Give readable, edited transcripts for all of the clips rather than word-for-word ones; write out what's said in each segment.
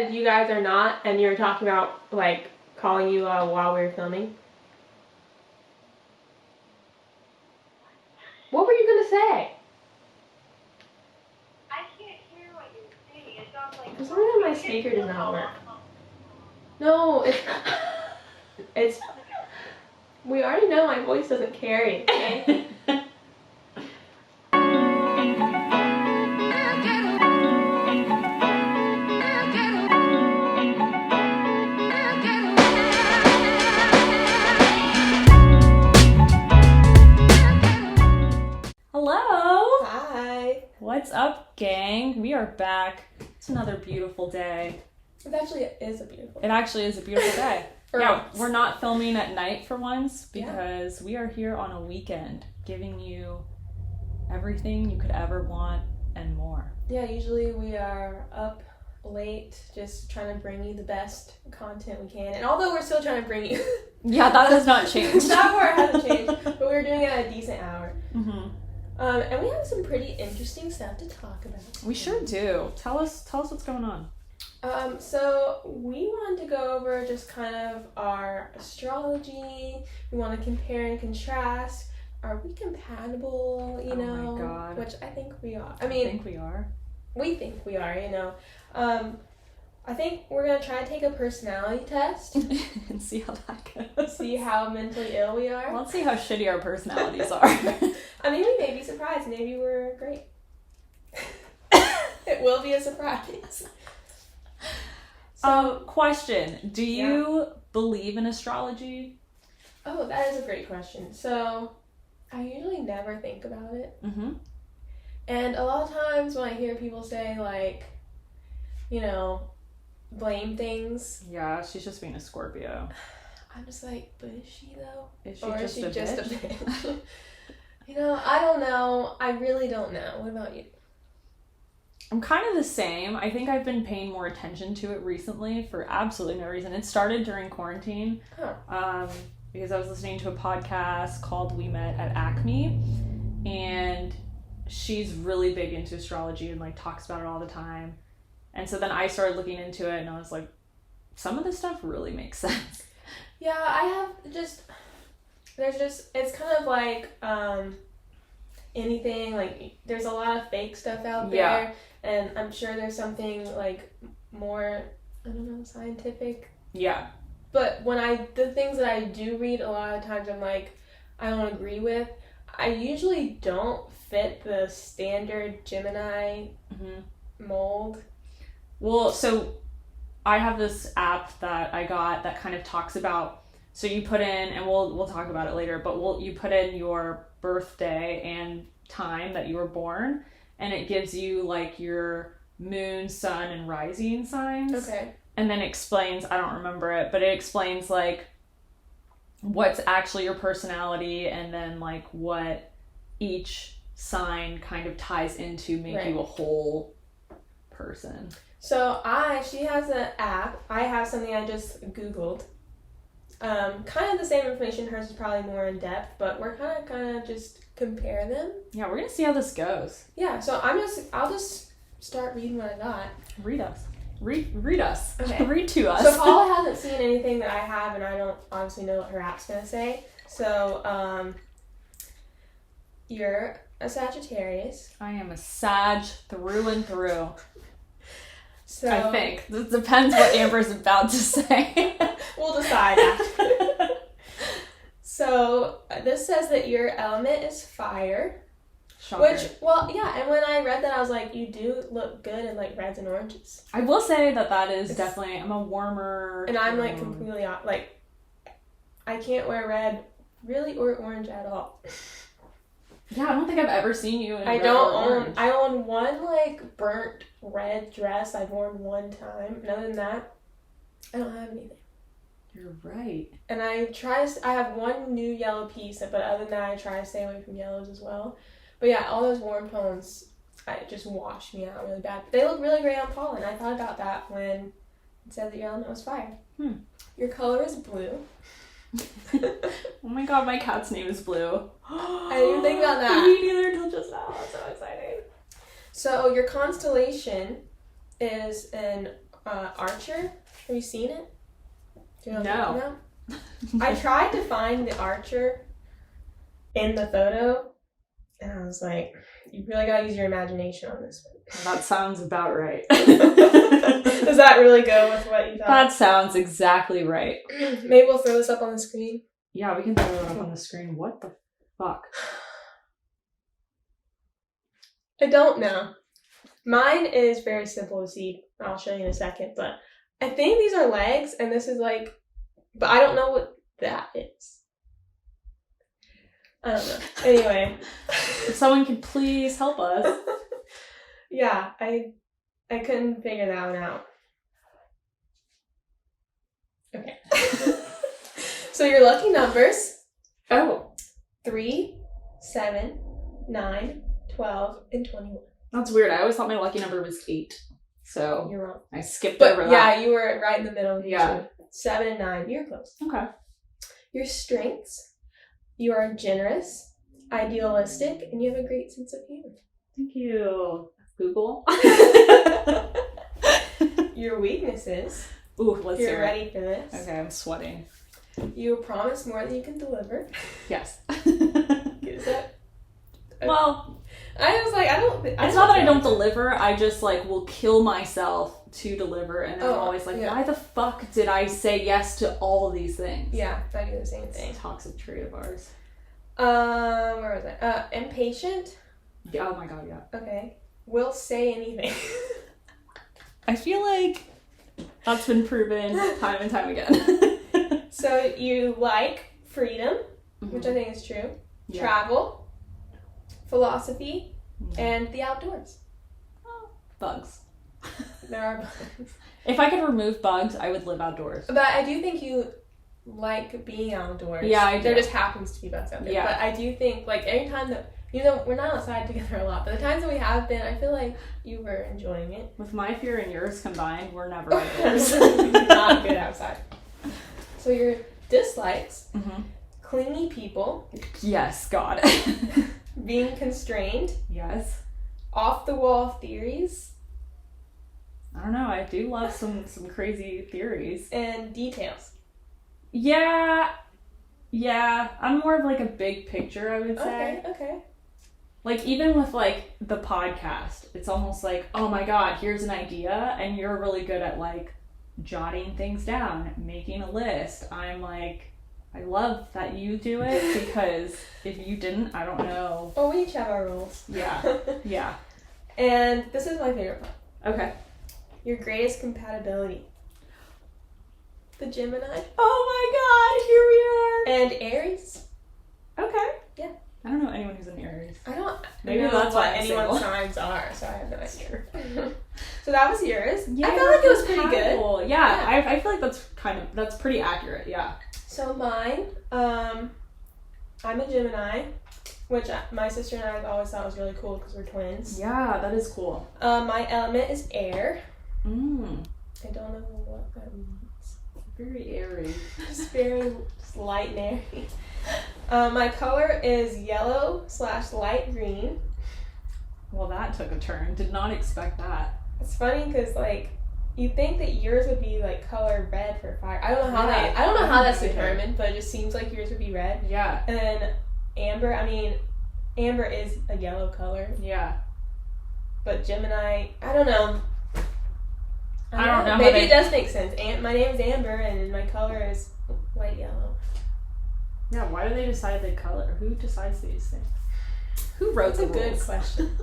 said you guys are not, and you're talking about, like, calling you while we were filming. What were you going to say? I can't hear what you're saying. It sounds like... For some reason my speaker does not work. No, it's... We already know my voice doesn't carry, okay? Hello! Hi! What's up, gang? We are back. It's another beautiful day. It actually is a beautiful day. It actually is a beautiful day. Once. We're not filming at night for once because we are here on a weekend giving you everything you could ever want and more. Yeah, usually we are up late just trying to bring you the best content we can. And although we're still trying to bring you... Yeah, that has not changed. That part hasn't changed, but we're doing it at a decent hour. Mm-hmm. And we have some pretty interesting stuff to talk about. We sure do. Tell us what's going on. So we wanted to go over just kind of our astrology. We want to compare and contrast. Are we compatible, you know? Oh my God. Which I think we are. I think we are. We think we are, you know. I think we're going to try to take a personality test. And see how that goes. See how mentally ill we are. Let's see how shitty our personalities are. I mean, we may be surprised. Maybe we're great. It will be a surprise. So, question. Do you believe in astrology? Oh, that is a great question. So, I usually never think about it. Mm-hmm. And a lot of times when I hear people say, like, you know, blame things. Yeah, she's just being a Scorpio. I'm just like, but is she though? Is she or just is she a just bitch? a bitch? You know, I don't know. I really don't know. What about you? I'm kind of the same. I think I've been paying more attention to it recently for absolutely no reason. It started during quarantine. Huh. Because I was listening to a podcast called We Met at Acme, and she's really big into astrology and like talks about it all the time. And so then I started looking into it and I was like, some of this stuff really makes sense. Yeah, I have just, it's kind of like anything, like there's a lot of fake stuff out there. Yeah. And I'm sure there's something like more, I don't know, scientific. Yeah. But the things that I do read, a lot of times I'm like, I don't agree with. I usually don't fit the standard Gemini mold. Well, so I have this app that I got that kind of talks about, so you put in, and we'll talk about it later, but you put in your birthday and time that you were born, and it gives you like your moon, sun, and rising signs. Okay. And then explains, I don't remember it, but it explains like what's actually your personality and then like what each sign kind of ties into make you a whole person. So she has an app. I have something I just Googled. Kind of the same information. Hers is probably more in depth, but we're kind of just compare them. Yeah, we're gonna see how this goes. Yeah, so I'll just start reading what I got. Read us. Read us. Okay. Read to us. So Paula hasn't seen anything that I have, and I don't obviously know what her app's gonna say. So, you're a Sagittarius. I am a Sag through and through. So I think. It depends what Amber's about to say. We'll decide after. So, this says that your element is fire. Shocker. Which, well, yeah, and when I read that, I was like, you do look good in, like, reds and oranges. I will say that is definitely, I'm a warmer... And I'm, like, completely, like, I can't wear red, really, or orange at all. Yeah, I don't think I've ever seen you in I red don't or orange. I own one, like, burnt red dress I've worn one time. And other than that, I don't have anything. You're right. And I have one new yellow piece, but other than that, I try to stay away from yellows as well. But yeah, all those warm tones, it just washed me out really bad. They look really great on Paula, and I thought about that when it said that your element was fire. Your color is blue. Oh my god, my cat's name is Blue. I didn't even think about that. Me neither until just now. I'm so excited. So your constellation is an Archer. Have you seen it? Do you know what No. I'm talking about? I tried to find the Archer in the photo, and I was like, you really gotta use your imagination on this one. That sounds about right. Does that really go with what you thought? That sounds exactly right. Maybe we'll throw this up on the screen. Yeah, we can throw it up on the screen. What the fuck? I don't know. Mine is very simple to see. I'll show you in a second, but I think these are legs, and this is like, but I don't know what that is. I don't know. Anyway. If someone could please help us. Yeah, I couldn't figure that one out. Okay. So your lucky numbers. Oh. 3, 7, 9, 12, and 21. That's weird. I always thought my lucky number was 8. So You're wrong. I skipped But over that. yeah, you were right in the middle. Yeah. 7 and 9. You're close. Okay. Your strengths. You are generous, idealistic, and you have a great sense of humor. Thank you. Google. Your weaknesses. Ooh, let's You're hear it. ready for this. Okay, I'm sweating. You promise more than you can deliver. Yes. Is that? Well, I was like, it's not that I don't deliver. I just like will kill myself to deliver, and I'm always like, yeah. why the fuck did I say yes to all of these things? Yeah, I do the same thing. It's a toxic trait of ours. Where was I? Impatient. Yeah, oh my god, yeah. Okay. Will say anything. I feel like that's been proven time and time again. So you like freedom, which I think is true. Yeah. Travel, philosophy, and the outdoors. Bugs. There are bugs. If I could remove bugs, I would live outdoors. But I do think you like being outdoors. Yeah, I do. There just happens to be bugs out there. Yeah. But I do think, like, every time that, you know, we're not outside together a lot, but the times that we have been, I feel like you were enjoying it. With my fear and yours combined, we're never outdoors. Not good outside. So your dislikes, Mm-hmm. clingy people, Yes, God. being constrained, Yes. off the wall theories, I don't know. I do love some crazy theories. and details. Yeah. I'm more of like a big picture, I would say. Okay. Like even with like the podcast, it's almost like, oh my god, here's an idea, and you're really good at like jotting things down, making a list. I'm like, I love that you do it, because if you didn't, I don't know. Oh, we each have our roles. Yeah. And this is my favorite part. Okay. Your greatest compatibility. The Gemini. Oh my god, And Aries. here we are. Okay. Yeah. I don't know anyone who's an Aries. I don't Maybe know that's what why I'm anyone's single. signs are, so I have no idea. So that was yours. Yeah, I felt like it was pretty good. compatible. Yeah. I feel like that's pretty accurate. Yeah. So mine, I'm a Gemini, which my sister and I always thought was really cool because we're twins. Yeah, that is cool. My element is air. I I don't know what that means. Very airy. Just very light and airy. My color is yellow/light green. Well, that took a turn. Did not expect that. It's funny because like you'd think that yours would be like color red for fire. I don't know how that's determined, but it just seems like yours would be red. Yeah. And then Amber is a yellow color, Yeah. but Gemini, I don't know. I don't know how Maybe they- it does make sense. My name is Amber, and my color is light yellow. Yeah. Why do they decide the color? Who decides these things? Who wrote That's the a good rules? question.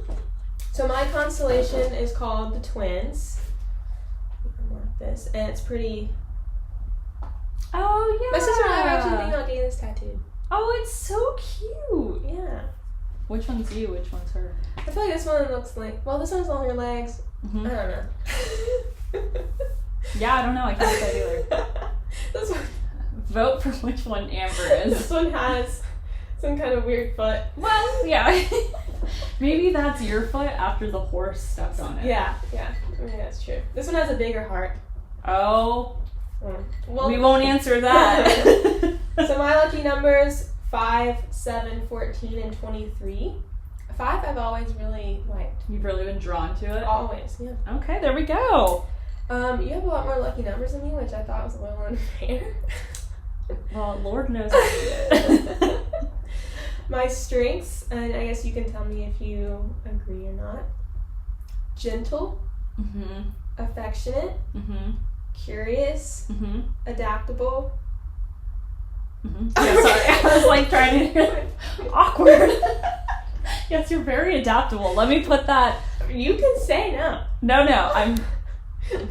So my constellation is called the Twins. I mark this, and it's pretty. Oh yeah. My sister and I are actually thinking about getting this tattooed. Oh, it's so cute. Yeah. Which one's you? Which one's her? I feel like this one looks like. Well, this one's longer legs. Mm-hmm. I don't know. Yeah, I don't know. I can't decide either. This one. Vote for which one Amber is. This one has some kind of weird foot. Well, yeah. Maybe that's your foot after the horse stepped on it. Yeah. I mean, that's true. This one has a bigger heart. Oh, Well, we won't answer that. So my lucky numbers 5, 7, 14, and 23. 5 I've always really liked. You've really been drawn to it? Always, yeah. Okay, there we go. You have a lot more lucky numbers than me, which I thought was a little unfair. Well, Lord knows I need it. My strengths, and I guess you can tell me if you agree or not. Gentle, affectionate, curious, adaptable. Yeah, sorry. I was like trying to awkward. Yes, you're very adaptable. Let me put that. You can say no. No, I'm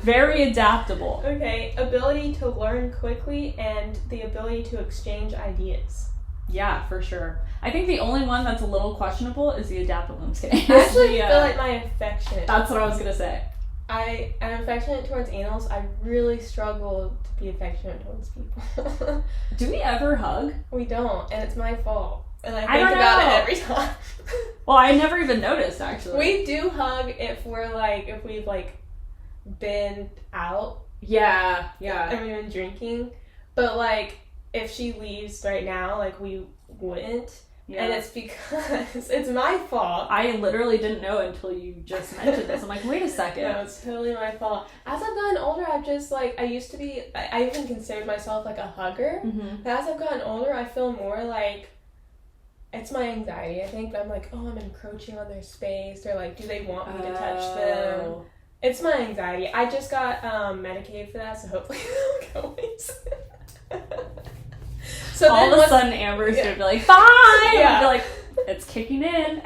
very adaptable. Okay, ability to learn quickly and the ability to exchange ideas. Yeah, for sure. I think the only one that's a little questionable is the adaptable. I'm just kidding. I actually feel like my affectionate. That's what I was gonna say. I am affectionate towards animals. I really struggle to be affectionate towards people. Do we ever hug? We don't, and it's my fault. And I don't think about know. it every time. Well, I never even noticed, actually. We do hug if we've like been out Yeah. and we've been drinking. But like if she leaves right now, like we wouldn't. Yeah. And it's because it's my fault. I literally didn't know until you just mentioned this. I'm like, wait a second. No, it's totally my fault. As I've gotten older, I've just like, I used to be, I even considered myself like a hugger. But as I've gotten older, I feel more like, it's my anxiety, I think. But I'm like, oh, I'm encroaching on their space. Or like, do they want me to touch them? It's my anxiety. I just got medicated for that, so hopefully it'll go away soon. So all of a sudden Amber's gonna be like, bye! Yeah. And be like, it's kicking in.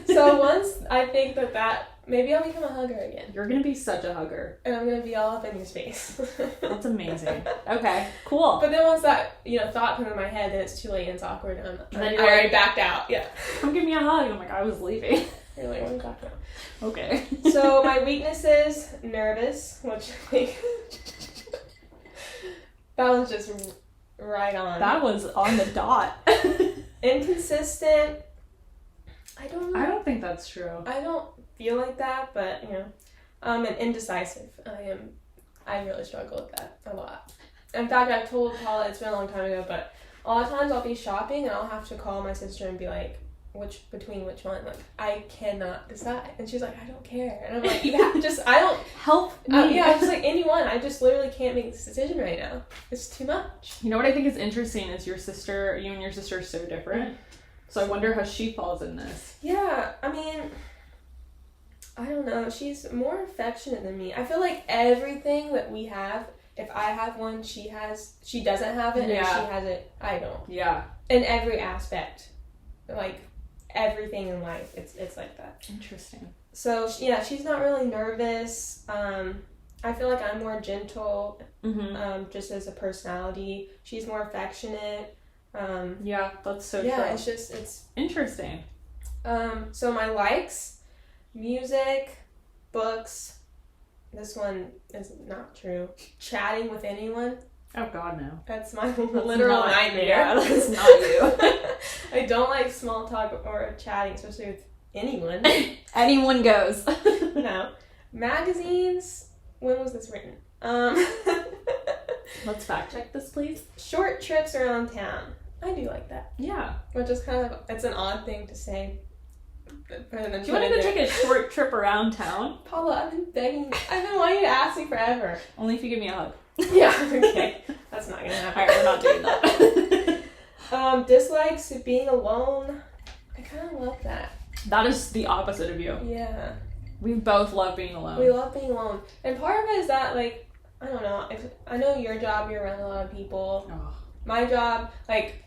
So once I think that maybe I'll become a hugger again. You're gonna be such a hugger. And I'm gonna be all up in your space. That's amazing. Okay, cool. But then once that, thought comes in my head, then it's too late and it's awkward and then I already backed out. Yeah. Come give me a hug. And I'm like, I was leaving. You're like, what are you talking about? Okay. So my weaknesses, nervous, which like that was just right on. That was on the dot. Inconsistent. I don't know. I don't think that's true. I don't feel like that, but and indecisive. I really struggle with that a lot. In fact, I've told Paula, it's been a long time ago, but a lot of times I'll be shopping and I'll have to call my sister and be like, which one? Like, I cannot decide. And she's like, I don't care. And I'm like, I don't help me. I'm just like, anyone. I just literally can't make this decision right now. It's too much. You know what I think is interesting is you and your sister are so different. So I wonder how she falls in this. Yeah, I mean, I don't know. She's more affectionate than me. I feel like everything that we have, if I have one, she doesn't have it, and if she has it, I don't. Yeah. In every aspect. Like, everything in life, it's like that. Interesting. So, yeah, she's not really nervous. I feel like I'm more gentle, just as a personality. She's more affectionate. Yeah, that's so true. Yeah, it's interesting. So my likes, music, books. This one is not true. Chatting with anyone. Oh God, no. That's my literal nightmare. Yeah, that's not you. I don't like small talk or chatting, especially with anyone. Anyone goes. No. Magazines. When was this written? Let's fact check this, please. Short trips around town. I do like that. Yeah. Which is it's an odd thing to say. Do you want to go take a short trip around town? Paula, I've been begging. I've been wanting you to ask me forever. Only if you give me a hug. Yeah, okay. That's not gonna happen. Alright, we're not doing that. Dislikes being alone. I kind of love that. That is the opposite of you. Yeah. We both love being alone. We love being alone. And part of it is that, like, I don't know. I know your job, you're around a lot of people. Oh. My job, like,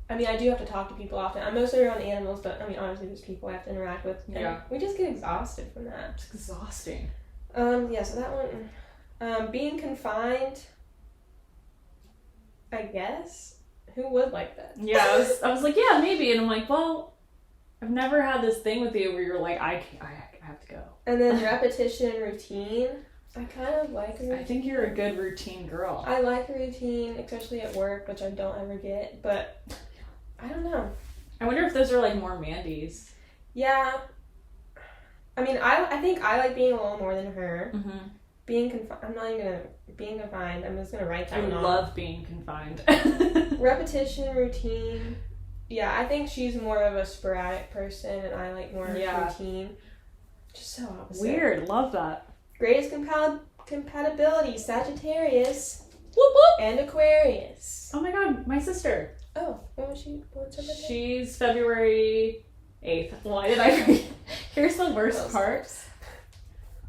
I mean, I do have to talk to people often. I'm mostly around animals, but, I mean, honestly, there's people I have to interact with. Yeah. We just get exhausted from that. It's exhausting. Yeah, so that one. Being confined, I guess. Who would like that? Yeah, I was like, yeah, maybe. And I'm like, well, I've never had this thing with you where you're like, I have to go. And then repetition and routine. I kind of like a routine. I think you're a good routine girl. I like a routine, especially at work, which I don't ever get, but I don't know. I wonder if those are like more Mandy's. Yeah. I mean, I think I like being alone more than her. Mm-hmm. Being confined, I'm not even gonna, being confined, I'm just gonna write that I one off. love being confined. Repetition, routine. Yeah, I think she's more of a sporadic person and I like more routine. Just so opposite. Weird, love that. Greatest compatibility, Sagittarius Whoop whoop. and Aquarius. Oh my god, my sister. Oh, what's her birthday? She's February 8th. Why did I forget? Here's the worst part.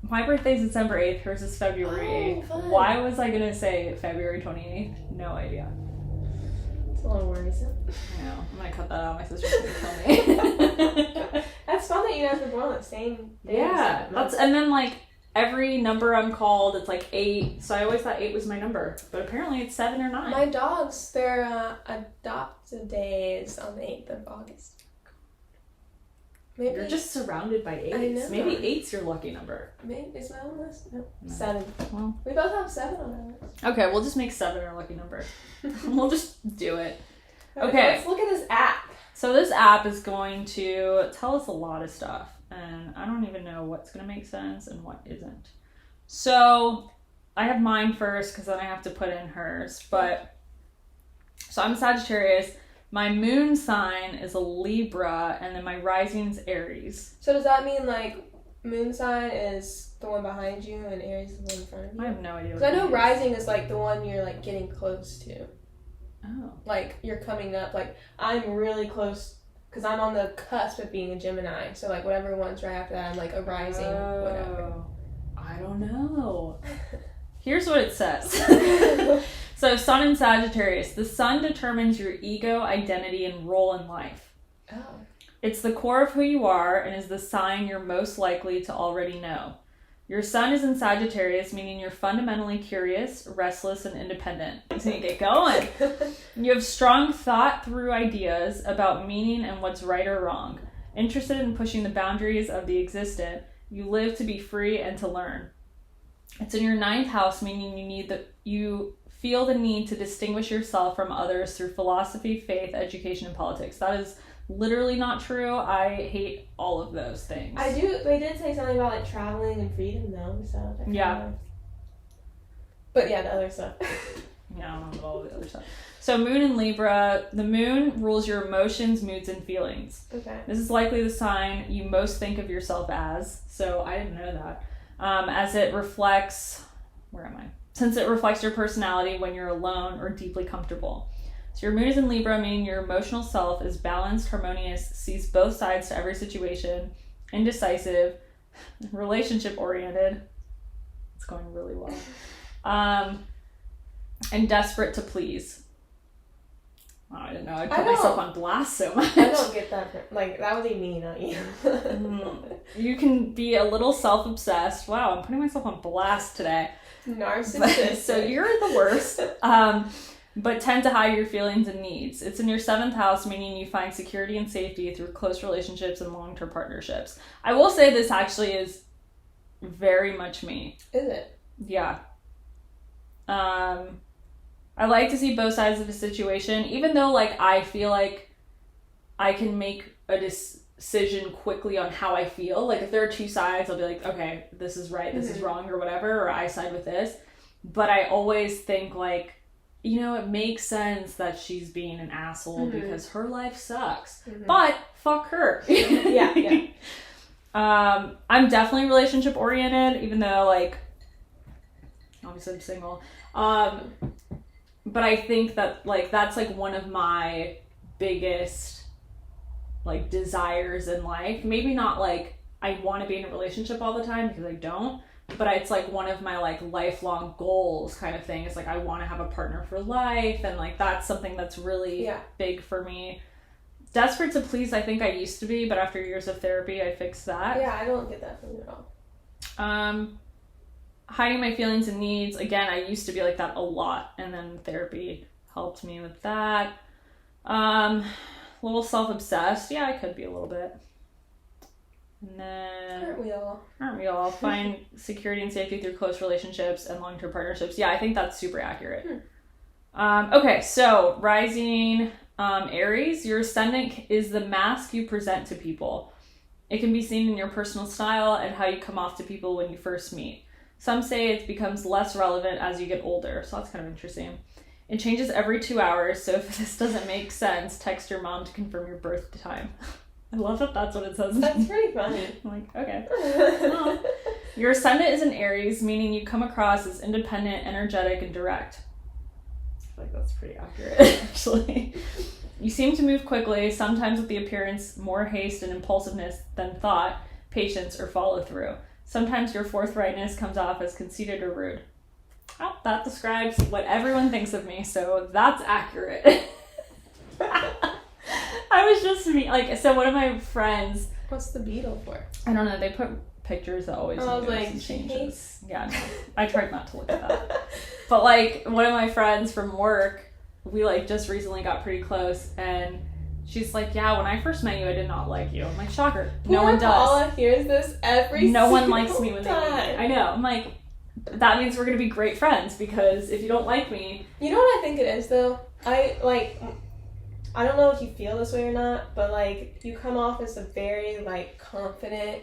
My birthday's December 8th, hers is February 8th. Fun. Why was I gonna say February 28th? No idea. It's a little worrisome. I know. I'm gonna cut that out. My sister's gonna kill me. That's fun that you guys were born on the same day. Yeah. And then like every number I'm called, it's like 8. So I always thought 8 was my number. But apparently it's 7 or 9. My dogs, their adopted day is on the 8th of August. Maybe You're just surrounded by 8s. I know. Maybe 8's your lucky number. Maybe is my on the list? No. No. 7. Well, We both have 7 on our list. okay, we'll just make 7 our lucky number. We'll just do it. Okay. Let's look at this app. So this app is going to tell us a lot of stuff. And I don't even know what's going to make sense and what isn't. So I have mine first because then I have to put in hers. So I'm Sagittarius. My moon sign is a Libra, and then my rising's Aries. So does that mean like moon sign is the one behind you and Aries is the one in front of you? I have no idea. Because I know rising is like the one you're like getting close to. Oh. Like you're coming up. Like I'm really close because I'm on the cusp of being a Gemini. So like whatever one's right after that, I'm like a rising whatever. I don't know. Here's what it says. So Sun and Sagittarius. The Sun determines your ego, identity, and role in life. Oh. It's the core of who you are and is the sign you're most likely to already know. Your Sun is in Sagittarius, meaning you're fundamentally curious, restless, and independent. So you get going. You have strong thought through ideas about meaning and what's right or wrong. Interested in pushing the boundaries of the existent, you live to be free and to learn. It's in your 9th house, meaning you feel the need to distinguish yourself from others through philosophy, faith, education, and politics. That is literally not true. I hate all of those things. I do. They did say something about like traveling and freedom though. So Yeah. But yeah, the other stuff. Yeah, I don't know all the other stuff. So moon in Libra. The moon rules your emotions, moods, and feelings. Okay. This is likely the sign you most think of yourself as. So I didn't know that. As it reflects, where am I? Since it reflects your personality when you're alone or deeply comfortable. So your moon is in Libra, meaning your emotional self is balanced, harmonious, sees both sides to every situation, indecisive, relationship oriented. It's going really well. And desperate to please. Oh, I didn't know. I put myself on blast so much. I don't get that. Like, that would be me, not you. You can be a little self-obsessed. Wow, I'm putting myself on blast today. Narcissistic. So you're the worst. But tend to hide your feelings and needs. It's in your 7th house, meaning you find security and safety through close relationships and long-term partnerships. I will say this actually is very much me. Is it? Yeah. I like to see both sides of the situation, even though like I feel like I can make a decision quickly on how I feel. Like if there are 2 sides, I'll be like, okay, this is right, this is wrong, or whatever, or I side with this. But I always think like, you know, it makes sense that she's being an asshole because her life sucks. But fuck her. Yeah. I'm definitely relationship oriented, even though like obviously I'm single. But I think that like that's like one of my biggest like desires in life. Maybe not like I want to be in a relationship all the time because I don't, but it's like one of my like lifelong goals kind of thing. It's like I want to have a partner for life, and like that's something that's really big for me. Desperate to please, I think I used to be, but after years of therapy I fixed that. Yeah, I don't get that from you at all. Hiding my feelings and needs, again, I used to be like that a lot, and then therapy helped me with that. A little self-obsessed. Yeah, I could be a little bit. And then aren't we all? Find security and safety through close relationships and long-term partnerships. Yeah, I think that's super accurate. Okay, so rising Aries, your ascendant is the mask you present to people. It can be seen in your personal style and how you come off to people when you first meet. Some say it becomes less relevant as you get older, so that's kind of interesting. It changes every 2 hours, so if this doesn't make sense, text your mom to confirm your birth time. I love that that's what it says. That's pretty funny. I'm like, okay. Your ascendant is in Aries, meaning you come across as independent, energetic, and direct. I feel like that's pretty accurate, actually. You seem to move quickly, sometimes with the appearance more haste and impulsiveness than thought, patience, or follow-through. Sometimes your forthrightness comes off as conceited or rude. Well, that describes what everyone thinks of me, so that's accurate. I was just so one of my friends. What's the beetle for? I don't know. They put pictures that always I was like, and she changes. hates. Yeah, no. I tried not to look at that. But like one of my friends from work, we like just recently got pretty close, and she's like, "Yeah, when I first met you, I did not like you." I'm like, "Shocker, no one does." Paula hears this every. No one likes me when they meet me. time. I know. I'm like, that means we're gonna be great friends because if you don't like me, You know what I think it is though? I don't know if you feel this way or not, but like you come off as a very like confident.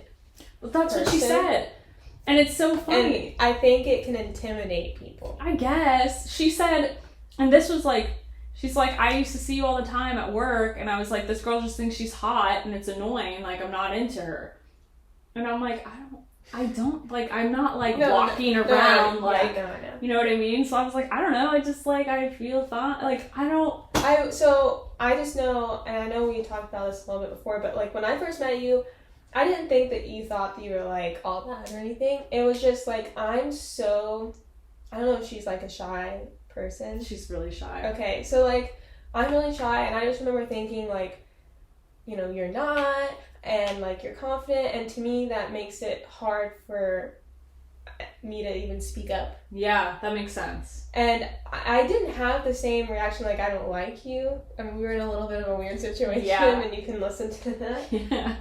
well, that's what she said, and it's so funny. And I think it can intimidate people. I guess she said, and this was like, she's like, I used to see you all the time at work, and I was like, this girl just thinks she's hot, and it's annoying. Like I'm not into her, and I'm like, I don't like. I'm not like walking around like. No. You know what I mean? So I was like, I don't know. I just like I feel fine. Like I just know, and I know we talked about this a little bit before, but like when I first met you, I didn't think that you thought that you were like all that or anything. It was just like I don't know if she's like a shy person. She's really shy. Okay, so like I'm really shy, and I just remember thinking like, you know, you're not, and like you're confident, and to me that makes it hard for me to even speak up. Yeah, that makes sense. And I didn't have the same reaction like I don't like you. I mean, we were in a little bit of a weird situation, and you can listen to that. Yeah.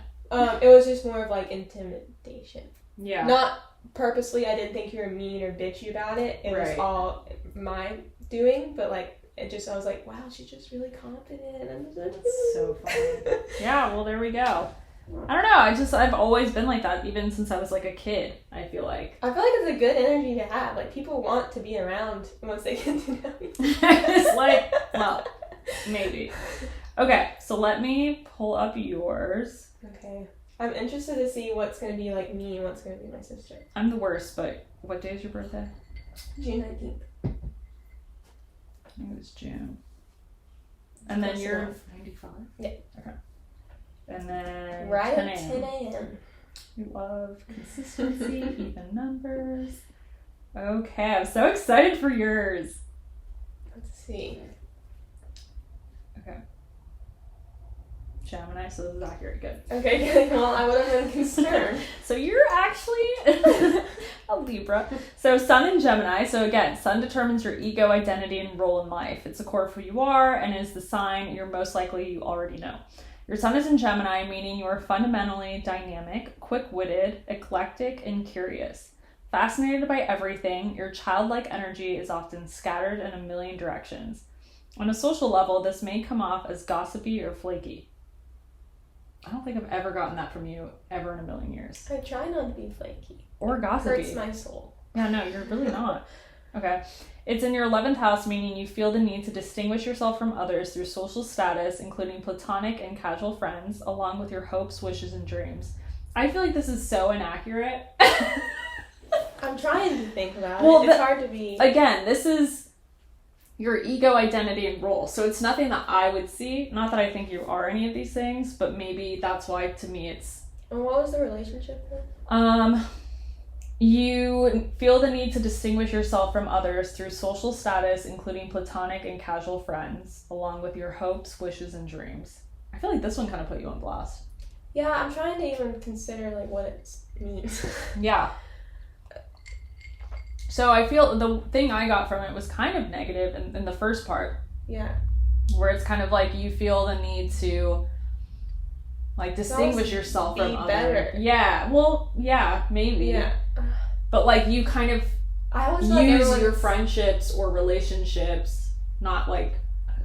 It was just more of like intimidation. Yeah. Not purposely. I didn't think you were mean or bitchy about it. It was all my doing, but like it just, I was like, wow, she's just really confident. And that's so funny. Yeah, well, there we go. I don't know. I've always been like that, even since I was like a kid. I feel like it's a good energy to have. Like people want to be around once they get to know you. It's like, well, maybe. Okay, so let me pull up yours. Okay, I'm interested to see what's gonna be like me and what's gonna be my sister. I'm the worst, but what day is your birthday? June 19th. I think it was June. And then you're 95? Yeah. Okay. And then right 10 at 10 a.m. We love consistency, even numbers. Okay, I'm so excited for yours. Let's see. Okay. Gemini, so this is accurate. Good. Okay, good. Well, I would have been concerned. So you're actually a Libra. So Sun in Gemini. So again, Sun determines your ego, identity, and role in life. It's the core of who you are and is the sign you're most likely you already know. Your Sun is in Gemini, meaning you are fundamentally dynamic, quick-witted, eclectic, and curious. Fascinated by everything, your childlike energy is often scattered in a million directions. On a social level, this may come off as gossipy or flaky. I don't think I've ever gotten that from you ever in a million years. I try not to be flaky. Or gossipy. Hurts my soul. Yeah, no, you're really not. Okay. It's in your 11th house, meaning you feel the need to distinguish yourself from others through social status, including platonic and casual friends, along with your hopes, wishes, and dreams. I feel like this is so inaccurate. I'm trying to think about it. It's hard to be... Again, this is your ego, identity, and role. So it's nothing that I would see. Not that I think you are any of these things, but maybe that's why, to me, it's... And what was the relationship then? You feel the need to distinguish yourself from others through social status, including platonic and casual friends, along with your hopes, wishes, and dreams. I feel like this one kind of put you on blast. Yeah, I'm trying to even consider like what it means. Yeah. So I feel the thing I got from it was kind of negative in the first part. Yeah. Where it's kind of like you feel the need to like distinguish yourself from others. Better. Yeah. Well, yeah, maybe. Yeah. But like you kind of I always use your friendships or relationships, not like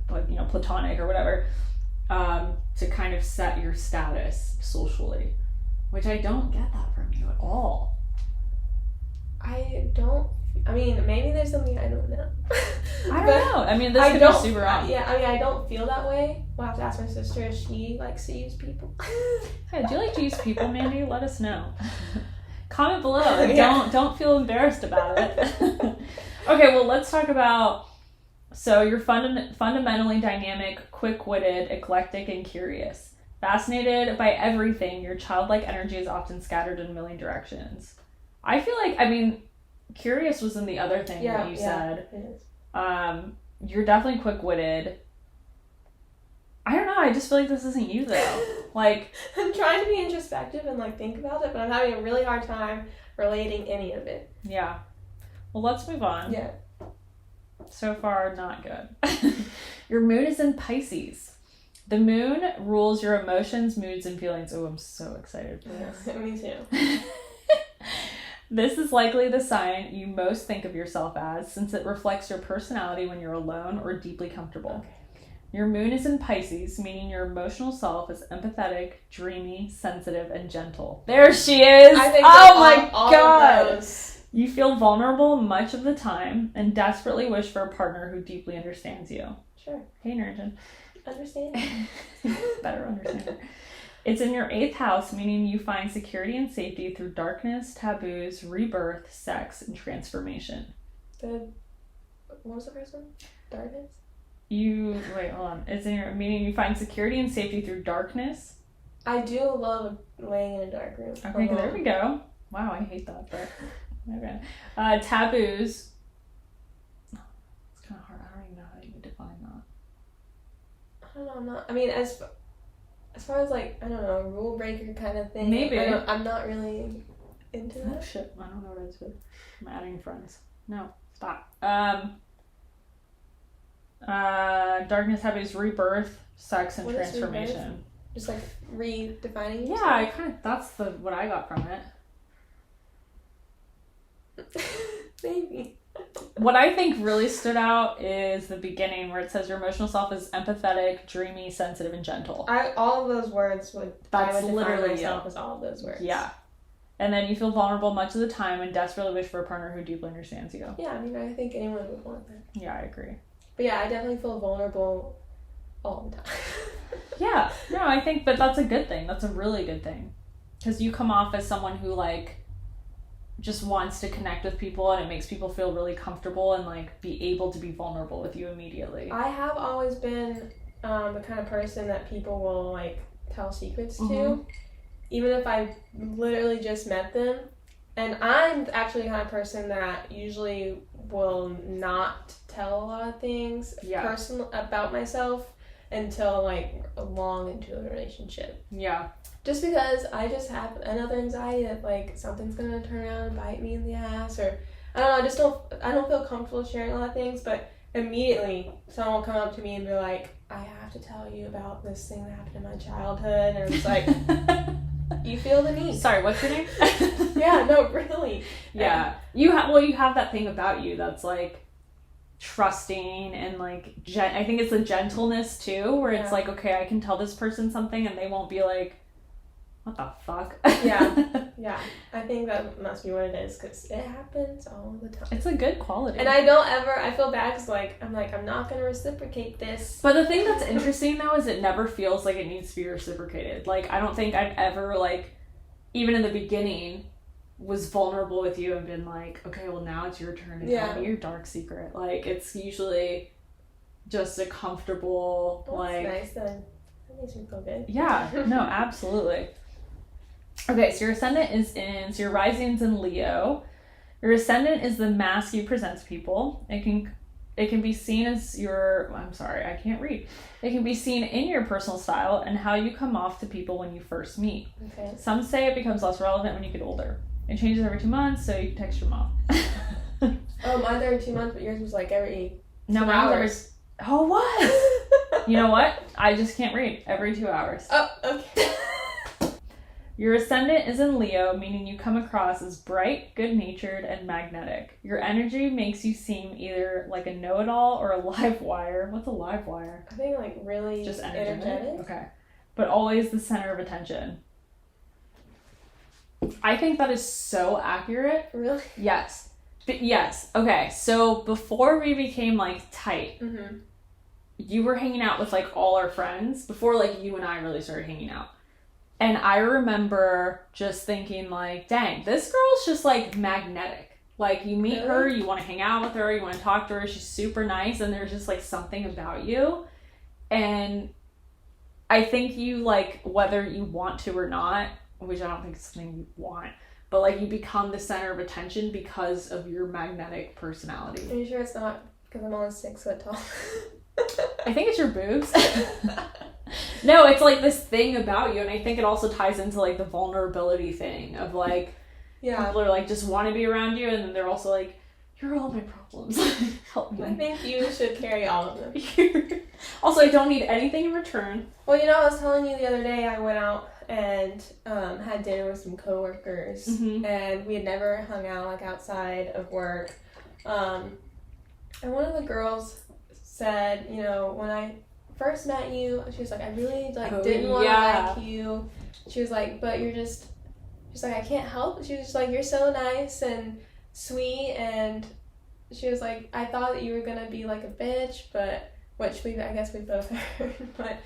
platonic or whatever, to kind of set your status socially, which I don't get that from you at all. I mean, maybe there's something I don't know. I don't know. I mean, this could be super wrong. Yeah, I mean, I don't feel that way. We'll have to ask my sister if she likes to use people. Hey, do you like to use people, Mandy? Let us know. Comment below. Don't feel embarrassed about it. Okay, well, let's talk about, so you're fundamentally dynamic, quick-witted, eclectic, and curious. Fascinated by everything, your childlike energy is often scattered in a million directions. I feel like, I mean, curious was in the other thing that you said. It is. You're definitely quick-witted. I don't know, I just feel like this isn't you, though. Like, I'm trying to be introspective and, like, think about it, but I'm having a really hard time relating any of it. yeah. Well, let's move on. Yeah. So far, not good. Your moon is in Pisces. The moon rules your emotions, moods, and feelings. Oh, I'm so excited for this. Me too. This is likely the sign you most think of yourself as, since it reflects your personality when you're alone or deeply comfortable. Okay. Your moon is in Pisces, meaning your emotional self is empathetic, dreamy, sensitive, and gentle. There she is! I think all God! Of those. You feel vulnerable much of the time and desperately wish for a partner who deeply understands you. Sure. Hey, Nurjan. Understand. Better understand. It's in your 8th house, meaning you find security and safety through darkness, taboos, rebirth, sex, and transformation. What was the first one? Darkness? Wait, hold on. It's in your, meaning you find security and safety through darkness. I do love laying in a dark room. Okay, there we go. Wow, I hate that, but okay. Taboos. It's kind of hard. I don't even know how you would define that. I don't know. As far as, like, I don't know, a rule breaker kind of thing. Maybe. I'm not really into Oh that. shit, I don't know what it's with. I'm adding friends. No, stop. Darkness, taboos, rebirth, sex, and What is transformation. Just, like, redefining Yeah, yourself? that's what I got from it. Maybe. What I think really stood out is the beginning where it says your emotional self is empathetic, dreamy, sensitive, and gentle. All of those words I would define literally myself as all of those words. Yeah. And then you feel vulnerable much of the time and desperately wish for a partner who deeply understands you. Yeah, I think anyone would want that. Yeah, I agree. But yeah, I definitely feel vulnerable all the time. Yeah. No, I think, but that's a good thing. That's a really good thing. Because you come off as someone who, like, just wants to connect with people and it makes people feel really comfortable and, like, be able to be vulnerable with you immediately. I have always been the kind of person that people will, like, tell secrets to, even if I literally just met them. And I'm actually the kind of person that usually will not tell a lot of things personal about myself until, like, long into a relationship. Yeah. Just because I just have another anxiety that, like, something's gonna turn around and bite me in the ass, or I don't know, I don't feel comfortable sharing a lot of things, but immediately someone will come up to me and be like, I have to tell you about this thing that happened in my childhood, and it's like, you feel the need. Sorry, what's your name? Yeah, no, really. Yeah. You have that thing about you that's, like, trusting and, like, I think it's a gentleness too, where it's like, okay, I can tell this person something and they won't be like, what the fuck? Yeah. I think that must be what it is, because it happens all the time. It's a good quality. And I feel bad because, like, I'm not going to reciprocate this. But the thing that's interesting, though, is it never feels like it needs to be reciprocated. Like, I don't think I've ever, like, even in the beginning, was vulnerable with you and been like, okay, well, now it's your turn to tell me your dark secret. Like, it's usually just a comfortable, That's nice then. That makes me feel good. Yeah, no, absolutely. Okay, so your rising's in Leo. Your ascendant is the mask you present to people. It can be seen as I can't read. It can be seen in your personal style and how you come off to people when you first meet. Okay. Some say it becomes less relevant when you get older. It changes every 2 months, so you can text your mom. Oh, mine's every 2 months, but yours was like every 2 hours. Oh, what? You know what? I just can't read. Every 2 hours. Oh, okay. Your ascendant is in Leo, meaning you come across as bright, good-natured, and magnetic. Your energy makes you seem either like a know-it-all or a live wire. What's a live wire? I think, like, really just energetic. Okay. But always the center of attention. I think that is so accurate. Really? Yes. Yes. Okay, so before we became, like, tight, you were hanging out with, like, all our friends before, like, you and I really started hanging out. And I remember just thinking like, dang, this girl's just like magnetic. Like you meet her, you want to hang out with her, you want to talk to her, she's super nice, and there's just like something about you. And I think you like, whether you want to or not, which I don't think is something you want, but like you become the center of attention because of your magnetic personality. Are you sure it's not because I'm only 6 foot tall? I think it's your boobs. No, it's like this thing about you, and I think it also ties into like the vulnerability thing of like, people are like just want to be around you, and then they're also like, you're all my problems. Help me. I think you should carry all of them. Also, I don't need anything in return. Well, I was telling you the other day I went out and had dinner with some coworkers, and we had never hung out like outside of work. And one of the girls said, when I first met you, she was like, I really didn't want to like you. She was like, but she's like, I can't help it. She was just like, you're so nice and sweet, and she was like, I thought that you were gonna be like a bitch, but I guess we both heard, but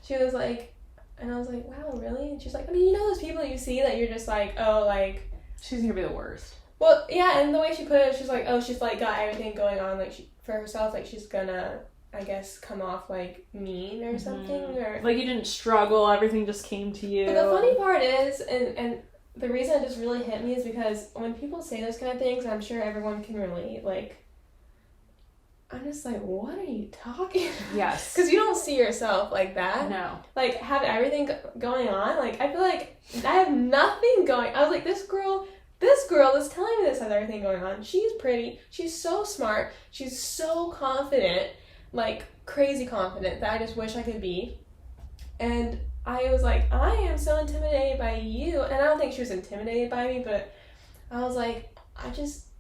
she was like, and I was like, wow, really? And she's like, those people you see that you're just like, oh, like, she's gonna be the worst. Well, yeah, and the way she put it, she's like, oh, she's like got everything going on like for herself, like she's gonna, I guess, come off like mean or something, or like you didn't struggle, everything just came to you. But the funny part is, and the reason it just really hit me is because when people say those kind of things, I'm sure everyone can relate, like, I'm just like, what are you talking about? Yes. Because you don't see yourself like that. No. Like, have everything going on. Like, I feel like I have nothing going. I was like, this girl is telling me this has everything going on. She's pretty. She's so smart. She's so confident. Like, crazy confident that I just wish I could be. And I was like, I am so intimidated by you. And I don't think she was intimidated by me, but I was like,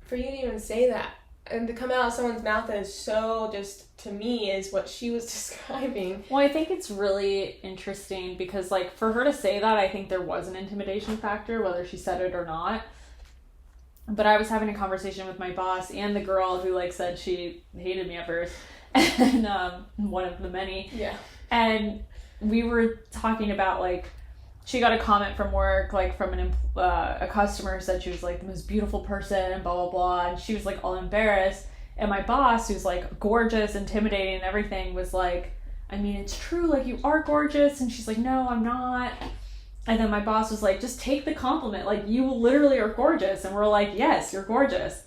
for you to even say that and to come out of someone's mouth that is so just, to me, is what she was describing. Well, I think it's really interesting because, like, for her to say that, I think there was an intimidation factor, whether she said it or not. But I was having a conversation with my boss and the girl who, like, said she hated me at first. And one of the many. Yeah. And we were talking about, like, she got a comment from work, like, from a customer, said she was, like, the most beautiful person, and blah, blah, blah, and she was, like, all embarrassed. And my boss, who's, like, gorgeous, intimidating, and everything, was like, I mean, it's true, like, you are gorgeous, and she's like, no, I'm not. And then my boss was like, just take the compliment, like, you literally are gorgeous, and we're like, yes, you're gorgeous.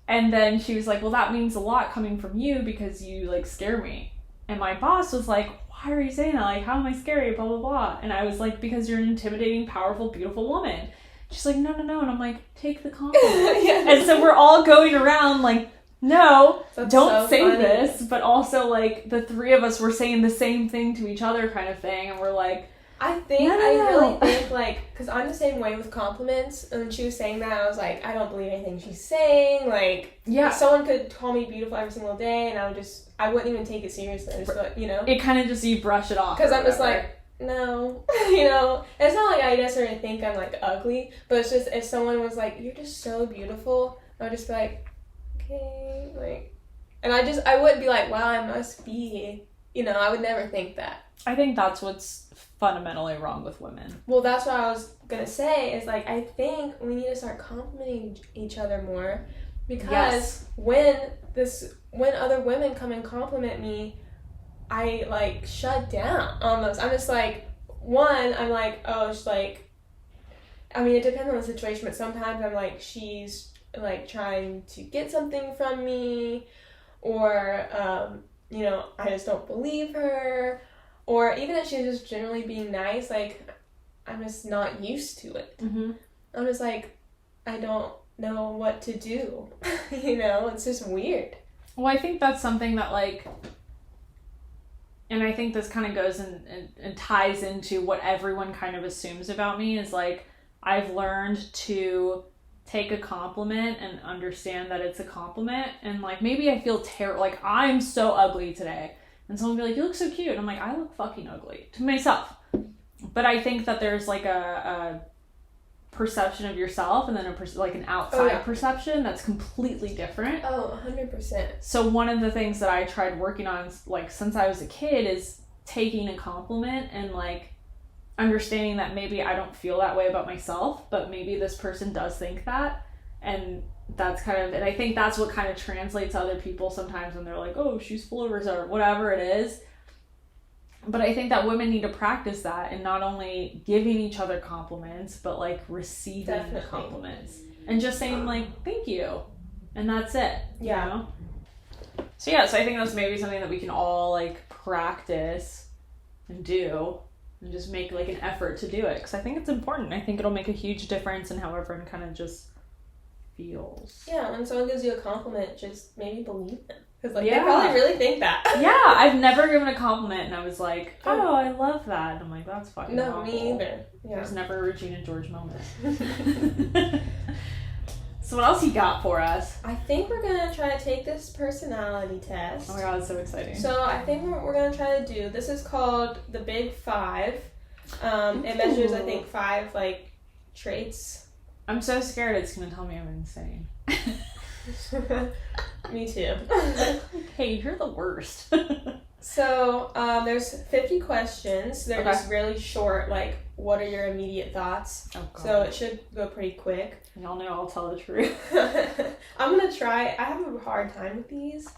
And then she was like, well, that means a lot coming from you, because you, like, scare me. And my boss was like, why are you saying that? Like, how am I scary? Blah, blah, blah. And I was like, because you're an intimidating, powerful, beautiful woman. She's like, no. And I'm like, take the compliment. Yeah. And so we're all going around like, no, That's don't so say funny. this. But also, like, the three of us were saying the same thing to each other kind of thing. And we're like, I really think, like, because I'm the same way with compliments, and when she was saying that, I was like, I don't believe anything she's saying, like, yeah. Someone could call me beautiful every single day, and I wouldn't even take it seriously, but, It kind of just, you brush it off. Because I'm just like, no, and it's not like I necessarily think I'm, like, ugly, but it's just, if someone was like, you're just so beautiful, I would just be like, okay, like, and I wouldn't be like, wow, I must be, I would never think that. I think that's what's fundamentally wrong with women. Well, that's what I was gonna say, is like, I think we need to start complimenting each other more, because when other women come and compliment me, I like shut down almost. I'm just like, I'm like, oh, it's like, I mean, it depends on the situation, but sometimes I'm like, she's like trying to get something from me, or I just don't believe her. Or even if she's just generally being nice, like, I'm just not used to it. Mm-hmm. I'm just like, I don't know what to do. It's just weird. Well, I think that's something that, like, and I think this kind of goes and ties into what everyone kind of assumes about me, is, like, I've learned to take a compliment and understand that it's a compliment. And, like, maybe I feel terrible. Like, I'm so ugly today. And someone will be like, you look so cute. And I'm like, I look fucking ugly to myself. But I think that there's like a perception of yourself, and then an outside perception that's completely different. Oh, 100%. So one of the things that I tried working on, like, since I was a kid, is taking a compliment and, like, understanding that maybe I don't feel that way about myself, but maybe this person does think that. And that's kind of, and I think that's what kind of translates to other people sometimes when they're like, oh, she's full of herself, or whatever it is. But I think that women need to practice that, and not only giving each other compliments, but like receiving Definitely. compliments and just saying like, thank you. And that's it. Yeah. You know? So yeah, so I think that's maybe something that we can all like practice and do, and just make like an effort to do it, because I think it's important. I think it'll make a huge difference in how everyone kind of just feels. Yeah, when someone gives you a compliment, just maybe believe them. Because like, Yeah. they probably really think that. Yeah, I've never given a compliment and I was like, oh, I love that. And I'm like, that's fucking No, awful. me either. Yeah. There's never a Regina George moment. So what else you got for us? I think we're going to try to take this personality test. Oh my god, it's so exciting. So I think what we're going to try to do, this is called the Big Five. It measures, I think, 5 like traits. I'm so scared it's going to tell me I'm insane. Me too. Hey, you're the worst. So there's 50 questions. They're Okay. just really short, like, what are your immediate thoughts? Oh god. So it should go pretty quick. Y'all know I'll tell the truth. I'm going to try. I have a hard time with these.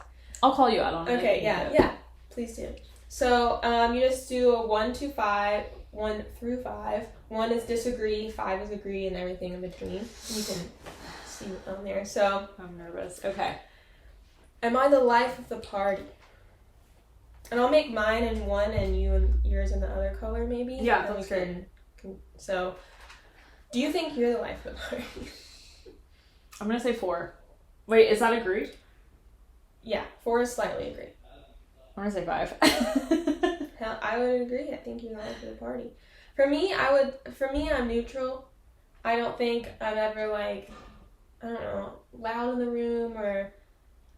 I'll call you out on it. Okay, yeah. Please do. So you just do a 1 to 5, 1 through 5. 1 is disagree, 5 is agree, and everything in between. You can see on there. So, I'm nervous. Okay. am I the life of the party? And I'll make mine in one and you and yours in the other color, maybe. Yeah, And that's we can. So, do you think you're the life of the party? I'm going to say 4. Wait, is that agree? Yeah, 4 is slightly agree. I'm going to say 5. Hell, I would agree. I think you're the life of the party. For me, I'm neutral. I don't think I'm ever like, I don't know, loud in the room, or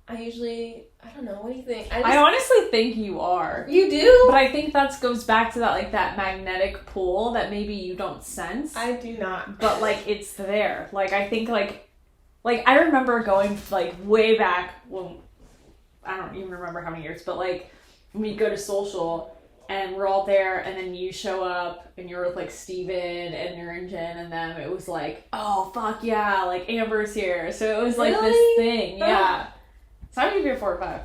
I don't know, what do you think? I honestly think you are. You do? But I think that goes back to that, like, that magnetic pull that maybe you don't sense. I do not. But, like, it's there. Like, I think, like, I remember going, like, way back when, I don't even remember how many years, but, like, we'd go to social, and we're all there, and then you show up, and you're with, like, Steven and Nurinjan and them. It was like, oh, fuck yeah, like, Amber's here. So it was, like, Really? this thing. Yeah. So I'm gonna give you a 4 or 5.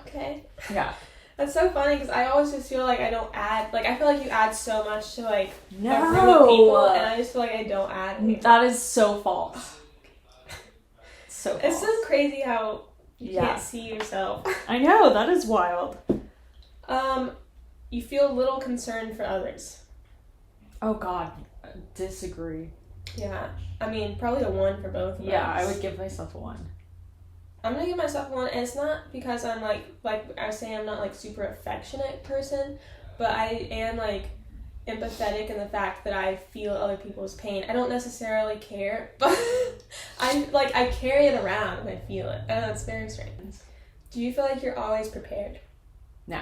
Okay. Yeah. That's so funny, because I always just feel like I don't add, like, I feel like you add so much to, like, No. a room of people, and I just feel like I don't add anything. That is so false. So false. It's so crazy how you Yeah. can't see yourself. I know, that is wild. You feel little concern for others. Oh god, disagree. Yeah. I mean, probably a 1 for both of Yeah, us. I would give myself a 1. I'm gonna give myself 1, and it's not because I'm like I was saying, I'm not like super affectionate person, but I am like empathetic in the fact that I feel other people's pain. I don't necessarily care, but I carry it around and I feel it. I know, it's very strange. Do you feel like you're always prepared? No.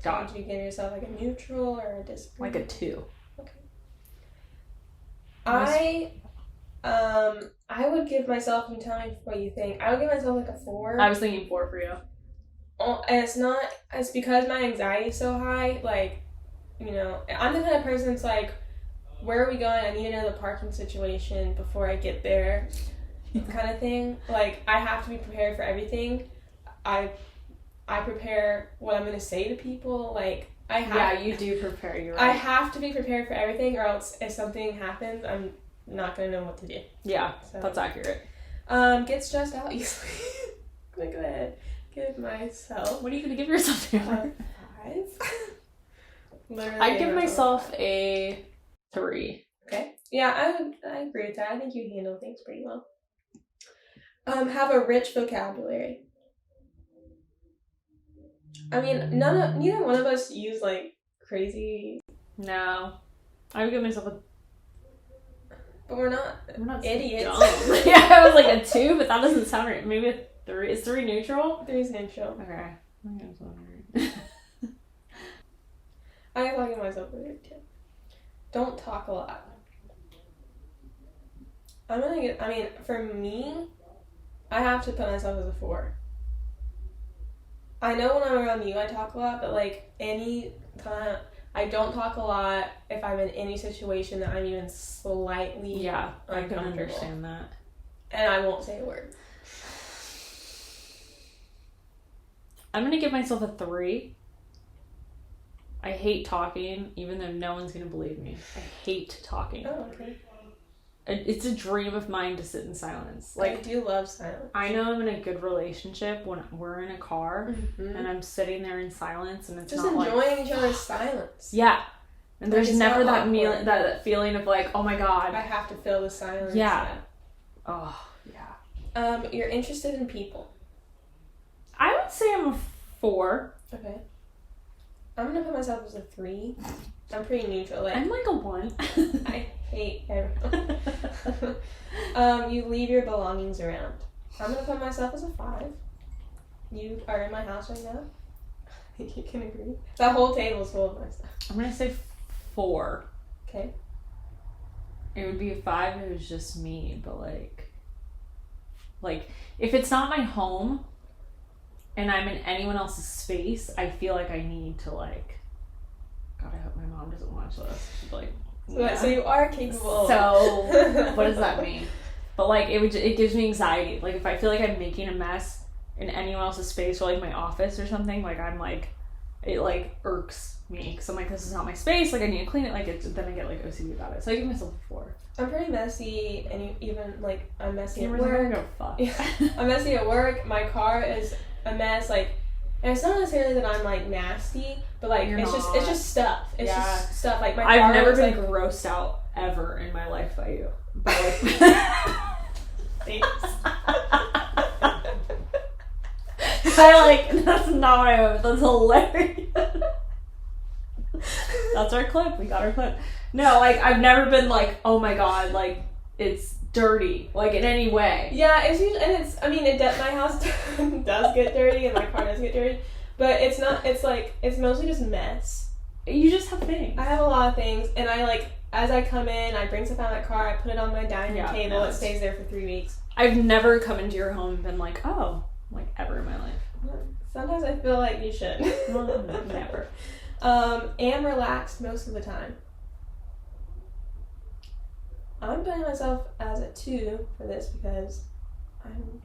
So God. would you give yourself like a neutral or a disagree? Like a 2. I would give myself, you tell me what you think, I would give myself like a 4. I was thinking 4 for you. And it's because my anxiety is so high, like, you know, I'm the kind of person that's like, where are we going? I need to know the parking situation before I get there, kind of thing. Like, I have to be prepared for everything. I prepare what I'm going to say to people, like, Yeah, you do prepare, you're right. I have to be prepared for everything, or else if something happens, I'm not going to know what to do. Yeah, So. that's accurate. Get stressed out easily. I'm gonna go ahead, give myself What are you going to give yourself a here? 5. Literally, I'd give I don't know. myself a 3. Okay. Yeah, I agree with that. I think you handle things pretty well. Have a rich vocabulary. I mean, neither one of us use like crazy, No. I would give myself a... but we're not idiots. dumb. Yeah, I was like a 2, but that doesn't sound right. Maybe a 3. Is 3 neutral? 3 is neutral. Okay. I guess I'm I guess I'll give myself a 3 too. Don't talk a lot. For me, I have to put myself as a 4. I know when I'm around you, I talk a lot, but like any time, I don't talk a lot if I'm in any situation that I'm even slightly I can uncomfortable. understand that. And I won't say a word. I'm gonna give myself a 3. I hate talking, even though no one's gonna believe me. I hate talking. Oh, okay. It's a dream of mine to sit in silence. Like, I do love silence. I know I'm in a good relationship when we're in a car and I'm sitting there in silence and it's just not enjoying each other's silence. Yeah. And there's it's never not that that feeling of like, oh my god. I have to fill the silence. Yeah. Oh, yeah. You're interested in people. I would say I'm a 4. Okay. I'm gonna put myself as a 3. I'm pretty neutral. Like, I'm like a 1. I hate everyone. You leave your belongings around. I'm gonna put myself as a 5. You are in my house right now. You can agree. That whole table's full of my stuff. I'm gonna say 4. Okay. It would be a 5 if it was just me, but like if it's not my home and I'm in anyone else's space, I feel like I need to like. God, I hope my mom doesn't watch this. She'd be like, yeah. So you are capable. So what does that mean? But like it gives me anxiety. Like if I feel like I'm making a mess in anyone else's space or like my office or something, like I'm like, it like irks me because I'm like, this is not my space. Like I need to clean it. Like then I get like OCD about it. So I give myself a 4. I'm pretty messy, and even like I'm messy at We're work. gonna go fuck. Yeah. I'm messy at work. My car is a mess. Like, and it's not necessarily that I'm like nasty, but like it's just stuff. It's just stuff. Like my car. I've never been like, grossed out ever in my life by you. But like, thanks. That's not what I hope. That's hilarious. That's our clip. We got our clip. No, like I've never been like, oh my god, like it's dirty, like in any way. Yeah, it's usually, and it's. I mean, my house does get dirty, and my car does get dirty, but it's not. It's like it's mostly just mess. You just have things. I have a lot of things, and I like as I come in, I bring stuff out of my car, I put it on my dining table. No, it stays there for 3 weeks. I've never come into your home and been like, oh, like ever in my life. Sometimes I feel like you should. Well, no, never. Am relaxed most of the time. I'm putting myself as a 2 for this because I'm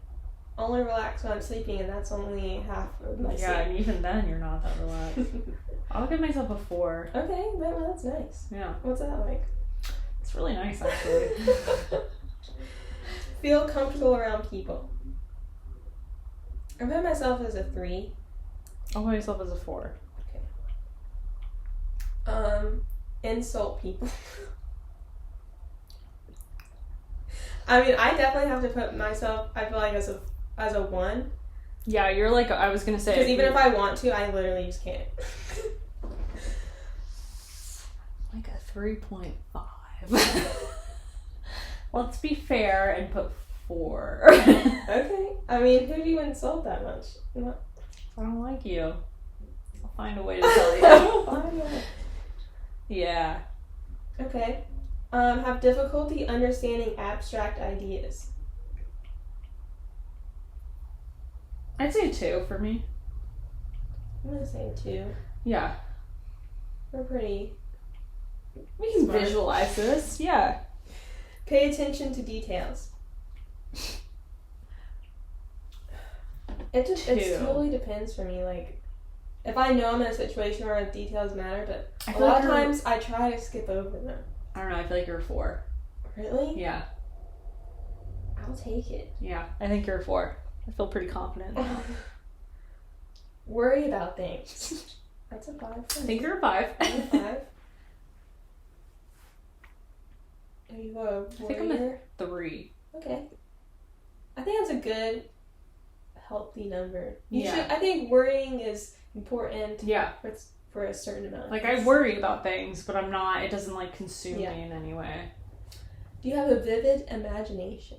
only relaxed when I'm sleeping, and that's only half of my sleep. Yeah, and even then you're not that relaxed. I'll give myself a 4. Okay, well, that's nice. Yeah. What's that like? It's really nice, actually. Feel comfortable around people. I'm putting myself as a 3. I'll put myself as a 4. Okay. Insult people. I mean, I definitely have to put myself, I feel like, as a 1. Yeah, you're like, I was gonna say. Because even if I want to, I literally just can't. Like a 3.5. Let's be fair and put 4. Okay. I mean, who do you insult that much? Not... I don't like you. I'll find a way to tell you. Yeah. Okay. Have difficulty understanding abstract ideas. I'd say a 2 for me. I'm gonna say 2. Yeah. We're pretty. We can smart. visualize this. Yeah. Pay attention to details. It 2. totally depends for me. Like, if I know I'm in a situation where details matter, but I a lot of times I try to skip over them. I don't know. I feel like you're a 4. Really? Yeah. I'll take it. Yeah. I think you're a 4. I feel pretty confident. Worry about things. That's a 5. I think you're a 5. I'm a 5. Are you a warrior? I think I'm a 3. Okay. I think that's a good, healthy number. Yeah. I think worrying is important. Yeah. For a certain amount. Like, I worry about things, but I'm not, it doesn't, like, consume me in any way. Do you have a vivid imagination?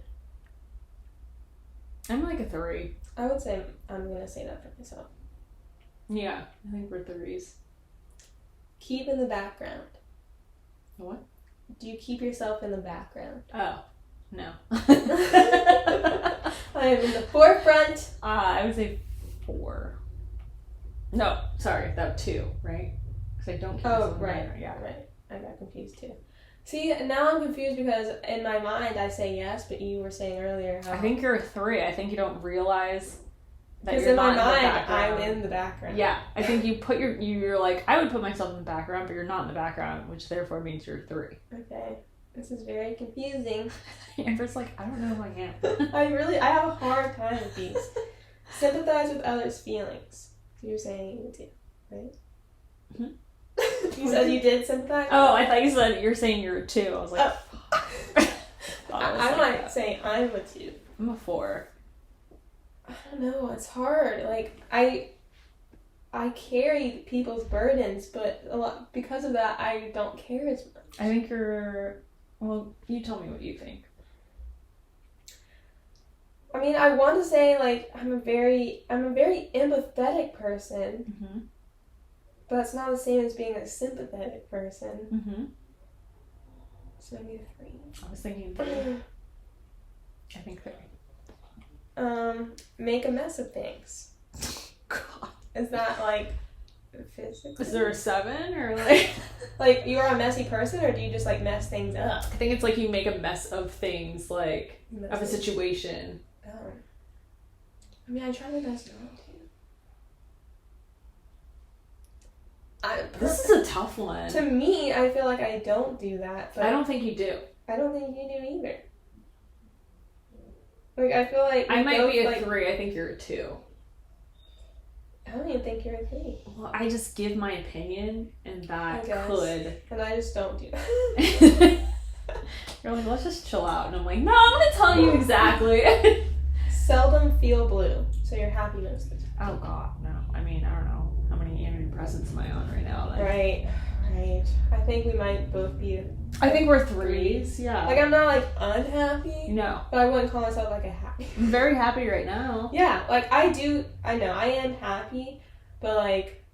I'm like a 3. I would say, I'm going to say that for myself. Yeah. I think we're 3s. Keep in the background. What? Do you keep yourself in the background? Oh. No. I am in the forefront. I would say 4. No, sorry, that 2, right? Because Because I don't keep Oh, myself in the right. background. Yeah. Right. I got confused too. See, now I'm confused because in my mind I say yes, but you were saying earlier how... I think you're a 3. I think you don't realize that Because you're in my not in the mind, background. I'm in the background. Yeah, I think you're like, I would put myself in the background, but you're not in the background, which therefore means you're a 3. Okay. This is very confusing. Amber's like, I don't know who I am. I have a hard time with these. Sympathize with others' feelings. So you're saying you do, right? Mhm. You said you did sympathize? Oh, I thought you said you're saying you're a 2. I was like, I might say I'm a 2. I'm a 4. I don't know. It's hard. Like, I carry people's burdens, but a lot because of that, I don't care as much. I think you're... Well, you tell me what you think. I mean, I want to say like I'm a very empathetic person, Mm-hmm. but it's not the same as being a sympathetic person. Mm-hmm. So maybe a 3. I was thinking 3. I think 3. Make a mess of things. God. Is that like physically? Is there a 7 or like... Like you are a messy person, or do you just like mess things up? I think it's like you make a mess of things, like of a situation. Oh. I mean, I try my best not to. This is a tough one. To me, I feel like I don't do that. But I don't think you do. I don't think you do either. Like, I feel like... I might be a like, 3. I think you're a 2. I don't even think you're a 3. Well, I just give my opinion, and that I guess. could... And I just don't do that. You're like, let's just chill out. And I'm like, no, I'm going to tell you exactly. Seldom feel blue. So you're happy most of the time. Oh, God, no. I mean, I don't know. How many antidepressants am I on right now? Like, Right. I think we might both be... I think we're 3s, yeah. Like, I'm not, like, unhappy. No. But I wouldn't call myself, like, a happy. I'm very happy right now. Yeah, like, I know, I am happy, but, like...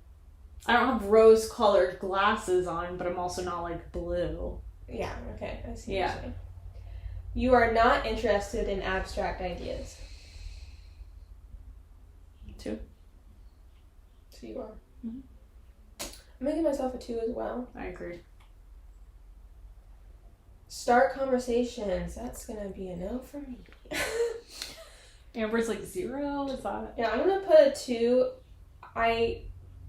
I don't have rose-colored glasses on, but I'm also not, like, blue. Yeah, okay, I see Yeah. what you're saying. You are not interested in abstract ideas. 2. So you are. Mhm. I'm making myself a 2 as well. I agree. Start conversations. That's gonna be a no for me. Amber's like 0, is that? Yeah, I'm gonna put a 2. I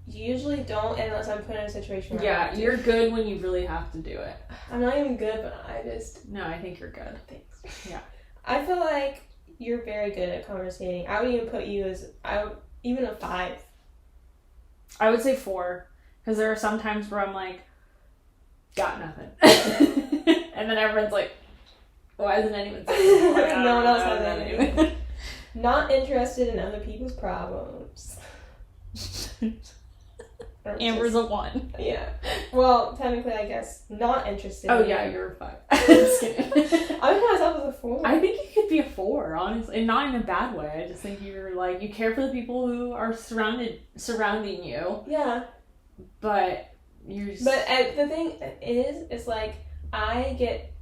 usually don't unless I'm put in a situation where I have to. You're good when you really have to do it. I'm not even good, but I just... No, I think you're good. Thanks. Yeah. I feel like you're very good at conversating. I would even put you as... even a 5. I would say 4, because there are some times where I'm like, got nothing. And then everyone's like, why isn't anyone saying like, No one else has anything. Not interested in other people's problems. Amber's a 1. Yeah. Well, technically, I guess not interested. Oh, in yeah, them. you're a 5. Just kidding. I would call myself as a 4. I think you could be a 4, honestly. And not in a bad way. I just think you're like, you care for the people who are surrounding you. Yeah. But you're just... But the thing is, it's like, I get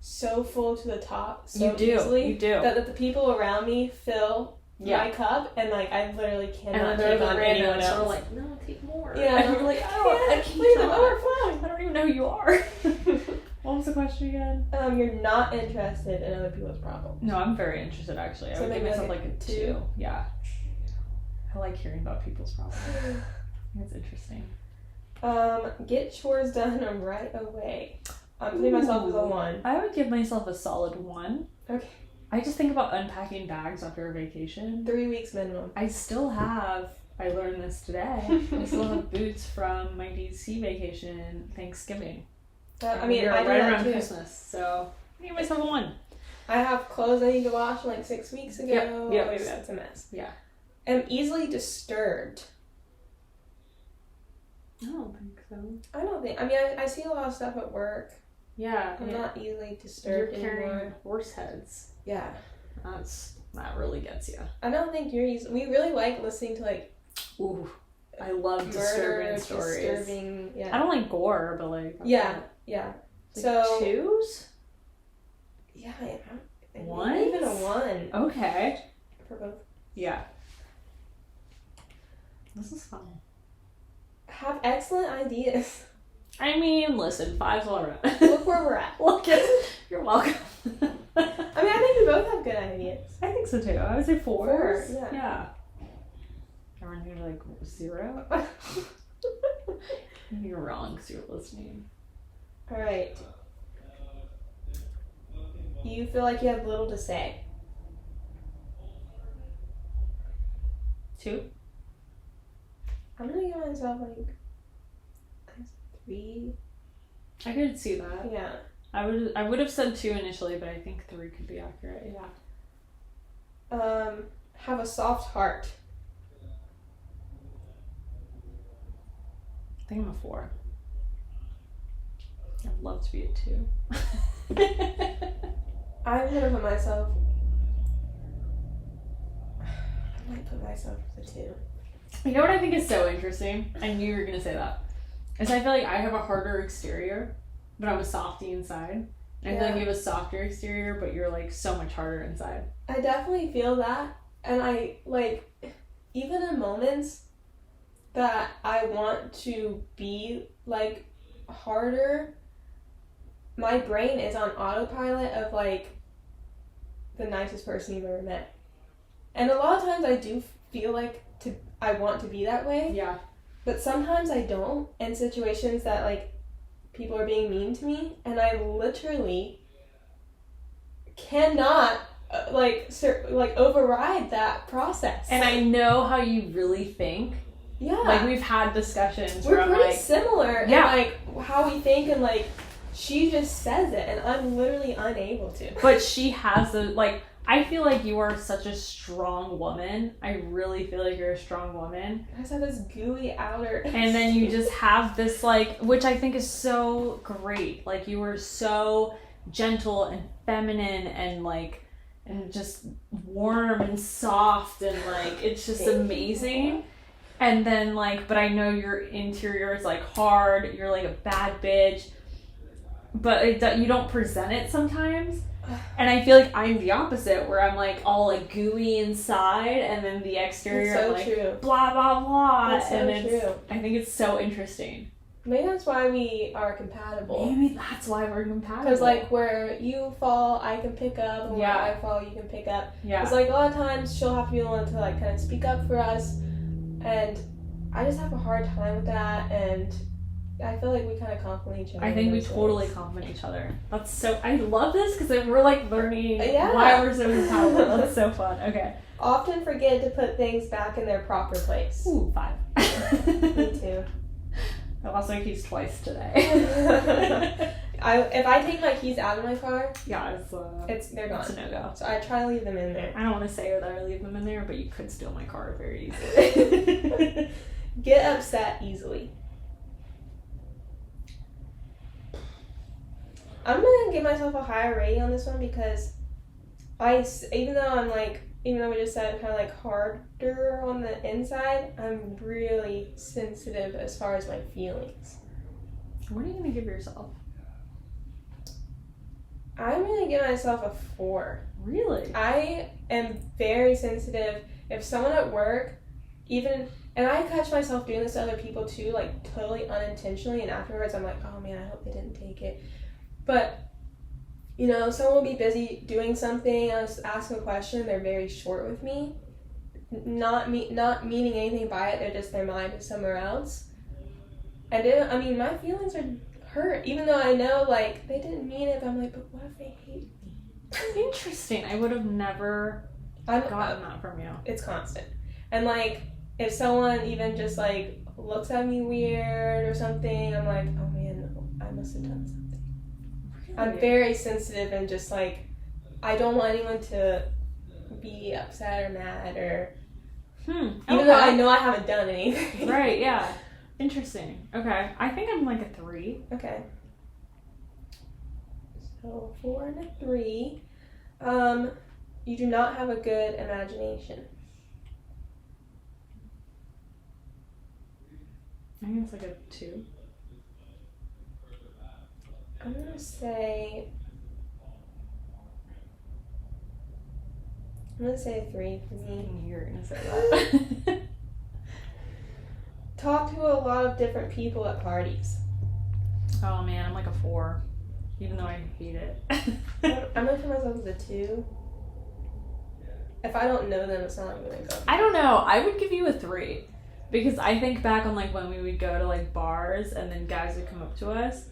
so full to the top so easily. You do. That the people around me fill my cup, and like, I literally cannot take on anyone else. We're like, no, take more. Yeah, and you're like, I can't. Leave them over, fine. I don't even know who you are. What was the question again? You're not interested in other people's problems. No, I'm very interested actually. So I would give maybe myself like like a 2. Yeah. I like hearing about people's problems. That's interesting. Get chores done right away. I'm putting myself as a 1. I would give myself a solid 1. Okay. I just think about unpacking bags after a vacation. 3 weeks minimum. I still have, I learned this today, I still have boots from my DC vacation Thanksgiving. I mean, We're I do right that around too. Christmas, so I give myself a 1. I have clothes I need to wash like 6 weeks ago. Yep. Maybe that's a mess. Yeah. I'm easily disturbed. I don't think so. I don't think. I mean, I see a lot of stuff at work. Yeah. I'm not easily disturbed You're carrying anymore. horse heads. Yeah. That really gets you. I don't think you're easy. We really like listening to like. Ooh. I love Murder, disturbing stories. disturbing. Yeah. I don't like gore, but like. Yeah. Like So 2s? Yeah. One? Even a 1 Okay. for both. Yeah. This is fun. have excellent ideas. I mean, listen, 5's all right. Look where we're at. Look, you're welcome. I mean, I think we both have good ideas. I think so too. I would say 4s. 4, yeah. Yeah. Aren't you like 0? You're wrong because you're listening. All right. You feel like you have little to say. 2? I'm gonna give myself like 3. I could see that. Yeah. I would have said 2 initially, but I think 3 could be accurate. Yeah. Have a soft heart. I think I'm a 4. I'd love to be a 2. I'm gonna put myself. I might put myself as a 2. You know what I think is so interesting? I knew you were gonna say that. Is I feel like I have a harder exterior, but I'm a softie inside. And I feel like you have a softer exterior, but you're like so much harder inside. I definitely feel that, and I like even in moments that I want to be like harder, my brain is on autopilot of like the nicest person you've ever met. And a lot of times I do feel like I want to be that way. Yeah. But sometimes I don't in situations that like people are being mean to me, and I literally cannot override that process. And I know how you really think. Yeah. Like we've had discussions We're where I'm pretty like similar in Yeah. like how we think, and like she just says it and I'm literally unable to. But she has the like I feel like you are such a strong woman. I really feel like you're a strong woman. I just have this gooey outer. And then you just have this like, which I think is so great. Like you were so gentle and feminine and like, and just warm and soft and like, it's just amazing. And then like, but I know your interior is like hard. You're like a bad bitch. But you don't present it sometimes. And I feel like I'm the opposite, where I'm like all like gooey inside, and then the exterior It's so I'm like true. blah blah blah. It's so and true. I think it's so interesting. Maybe that's why we are compatible. Maybe that's why we're compatible. Because like where you fall, I can pick up, and where I fall, you can pick up. Yeah. Because like a lot of times she'll have to be the one to like kind of speak up for us, and I just have a hard time with that, and I feel like we kind of compliment each other. I think we totally compliment each other. That's so. I love this because we're like learning why we're so compatible. That's so fun. Okay. Often forget to put things back in their proper place. Ooh, 5. Me too. I lost my keys twice today. If I take my keys out of my car, yeah, they're gone. It's a no-go. So I try to leave them in there. I don't want to say that I leave them in there, but you could steal my car very easily. Get upset easily. I'm gonna give myself a higher rating on this one because even though we just said kind of like harder on the inside, I'm really sensitive as far as my feelings. What are you gonna give yourself? I'm gonna give myself a 4. Really? I am very sensitive. If someone at work, and I catch myself doing this to other people too, like totally unintentionally, and afterwards I'm like, oh man, I hope they didn't take it. But, someone will be busy doing something, I was asking a question, they're very short with me. Not meaning anything by it, their mind is somewhere else. And my feelings are hurt, even though I know, like, they didn't mean it, but I'm like, but what if they hate me? Interesting. I would have never gotten that from you. It's constant. And, like, if someone even just, like, looks at me weird or something, I'm like, oh man, I must have done something. I'm very sensitive and just like, I don't want anyone to be upset or mad or even though I know I haven't done anything. Right, yeah. Interesting. Okay. I think I'm like a 3. Okay. So 4 and a 3. You do not have a good imagination. I think it's like a 2. I'm gonna say a 3 for me. You're gonna say that. Talk to a lot of different people at parties. Oh man, I'm like a 4, even though I hate it. I'm gonna put myself as a 2. If I don't know them, it's not like gonna go. I don't know. I would give you a 3. Because I think back on like when we would go to like bars and then guys would come up to us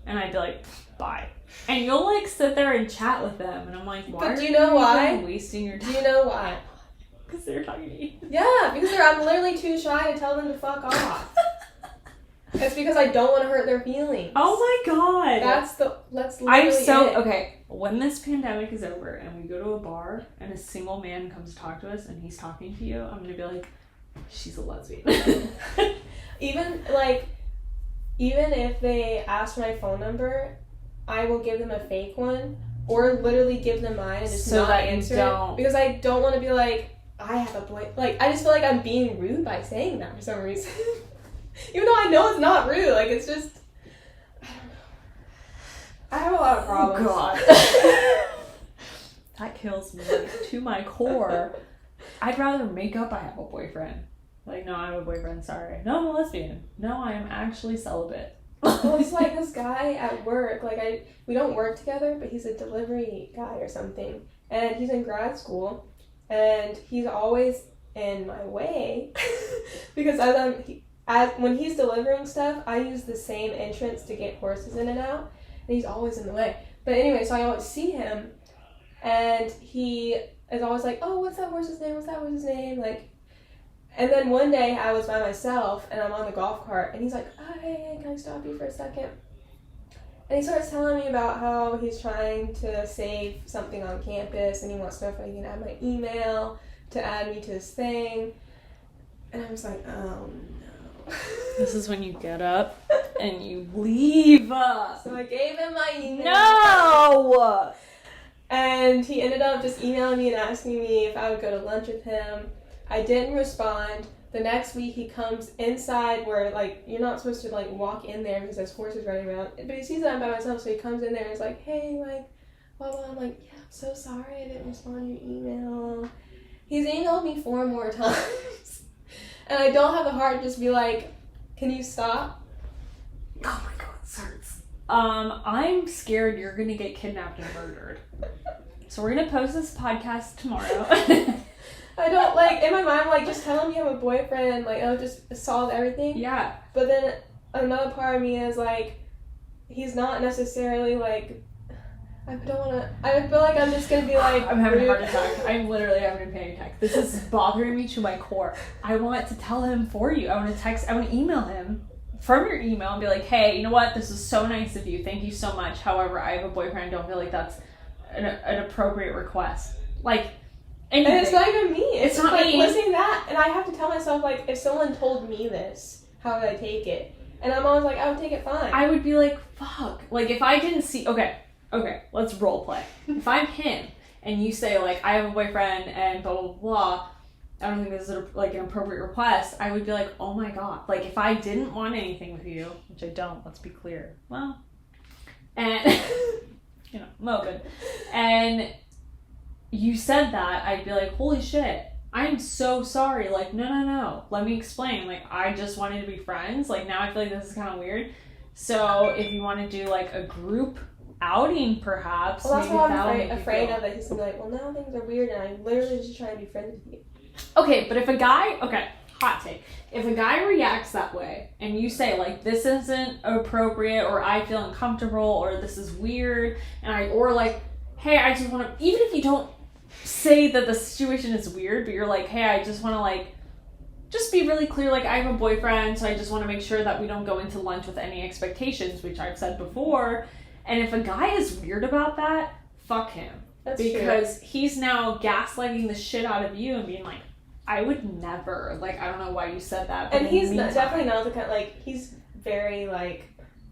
and I'd be like, bye. And you'll like sit there and chat with them and I'm like, why do you know why? Wasting your time? Do you know why? Because they're talking to you. Yeah, because I'm literally too shy to tell them to fuck off. It's because I don't want to hurt their feelings. Oh my god. That's literally I'm so it. okay. When this pandemic is over and we go to a bar and a single man comes to talk to us and he's talking to you, I'm gonna be like, she's a lesbian. Even if they ask my phone number, I will give them a fake one or literally give them mine and just so not that answer you don't. it because I don't want to be like, I have a boy. Like, I just feel like I'm being rude by saying that for some reason. Even though I know it's not rude. Like, it's just, I don't know. I have a lot of problems. Oh god. That kills me to my core. I'd rather make up I have a boyfriend. Like, no, I have a boyfriend, sorry. No, I'm a lesbian. No, I am actually celibate. Well, it's like this guy at work, like we don't work together, but he's a delivery guy or something. And he's in grad school, and he's always in my way. Because when he's delivering stuff, I use the same entrance to get horses in and out, and he's always in the way. But anyway, so I always see him, and he is always like, oh, what's that horse's name? What's that horse's name? Like, and then one day I was by myself and I'm on the golf cart and he's like, oh, hey, can I stop you for a second? And he starts telling me about how he's trying to save something on campus and he wants to know if I can add my email to add me to his thing. And I was like, oh no. This is when you get up and you leave. So I gave him my email. No! And he ended up just emailing me and asking me if I would go to lunch with him. I didn't respond. The next week he comes inside where, like, you're not supposed to, like, walk in there because there's horses running around. But he sees that I'm by myself, so he comes in there and he's like, hey, like, blah, blah. I'm like, yeah, I'm so sorry I didn't respond to your email. He's emailed me 4 more times. And I don't have the heart to just be like, can you stop? Oh my god, this hurts. I'm scared you're gonna get kidnapped and murdered. So we're gonna post this podcast tomorrow. I don't, like, in my mind, I'm like, just tell him you have a boyfriend, like, it'll just solve everything. Yeah. But then another part of me is, like, he's not necessarily, like, I don't want to, I feel like I'm just going to be, like, I'm having rude. a heart attack. I'm literally having a panic attack. This is bothering me to my core. I want to tell him for you. I want to email him from your email and be like, hey, you know what? This is so nice of you. Thank you so much. However, I have a boyfriend. I don't feel like that's an appropriate request. Like, anything. And it's not even me. It's not like me. listening to that, and I have to tell myself, like, if someone told me this, how would I take it? And I'm always like, I would take it fine. I would be like, fuck. Like, if I didn't see... Okay, let's role play. If I'm him, and you say, like, I have a boyfriend, and blah, blah, blah, I don't think this is, an appropriate request, I would be like, oh my god. Like, if I didn't want anything with you, which I don't, let's be clear. Well, and, you know, I'm open. And you said that, I'd be like, holy shit, I'm so sorry. Like, no. Let me explain. Like, I just wanted to be friends. Like, now I feel like this is kind of weird. So, if you want to do, like, a group outing, perhaps. Well, that's maybe what that'll I'm make you afraid feel... of, that he's going to be like, well, now things are weird, and I'm literally just trying to be friends with you. Okay, but if a guy... Okay, hot take. If a guy reacts that way, and you say, like, this isn't appropriate, or I feel uncomfortable, or this is weird, or, like, hey, I just want to... Even if you don't say that the situation is weird, but you're like, hey, I just want to, like, just be really clear, like, I have a boyfriend, so I just want to make sure that we don't go into lunch with any expectations, which I've said before. And if a guy is weird about that, fuck him. That's because true. He's now gaslighting the shit out of you and being like, I would never, like, I don't know why you said that. But And he's definitely not the kind, like, he's very, like,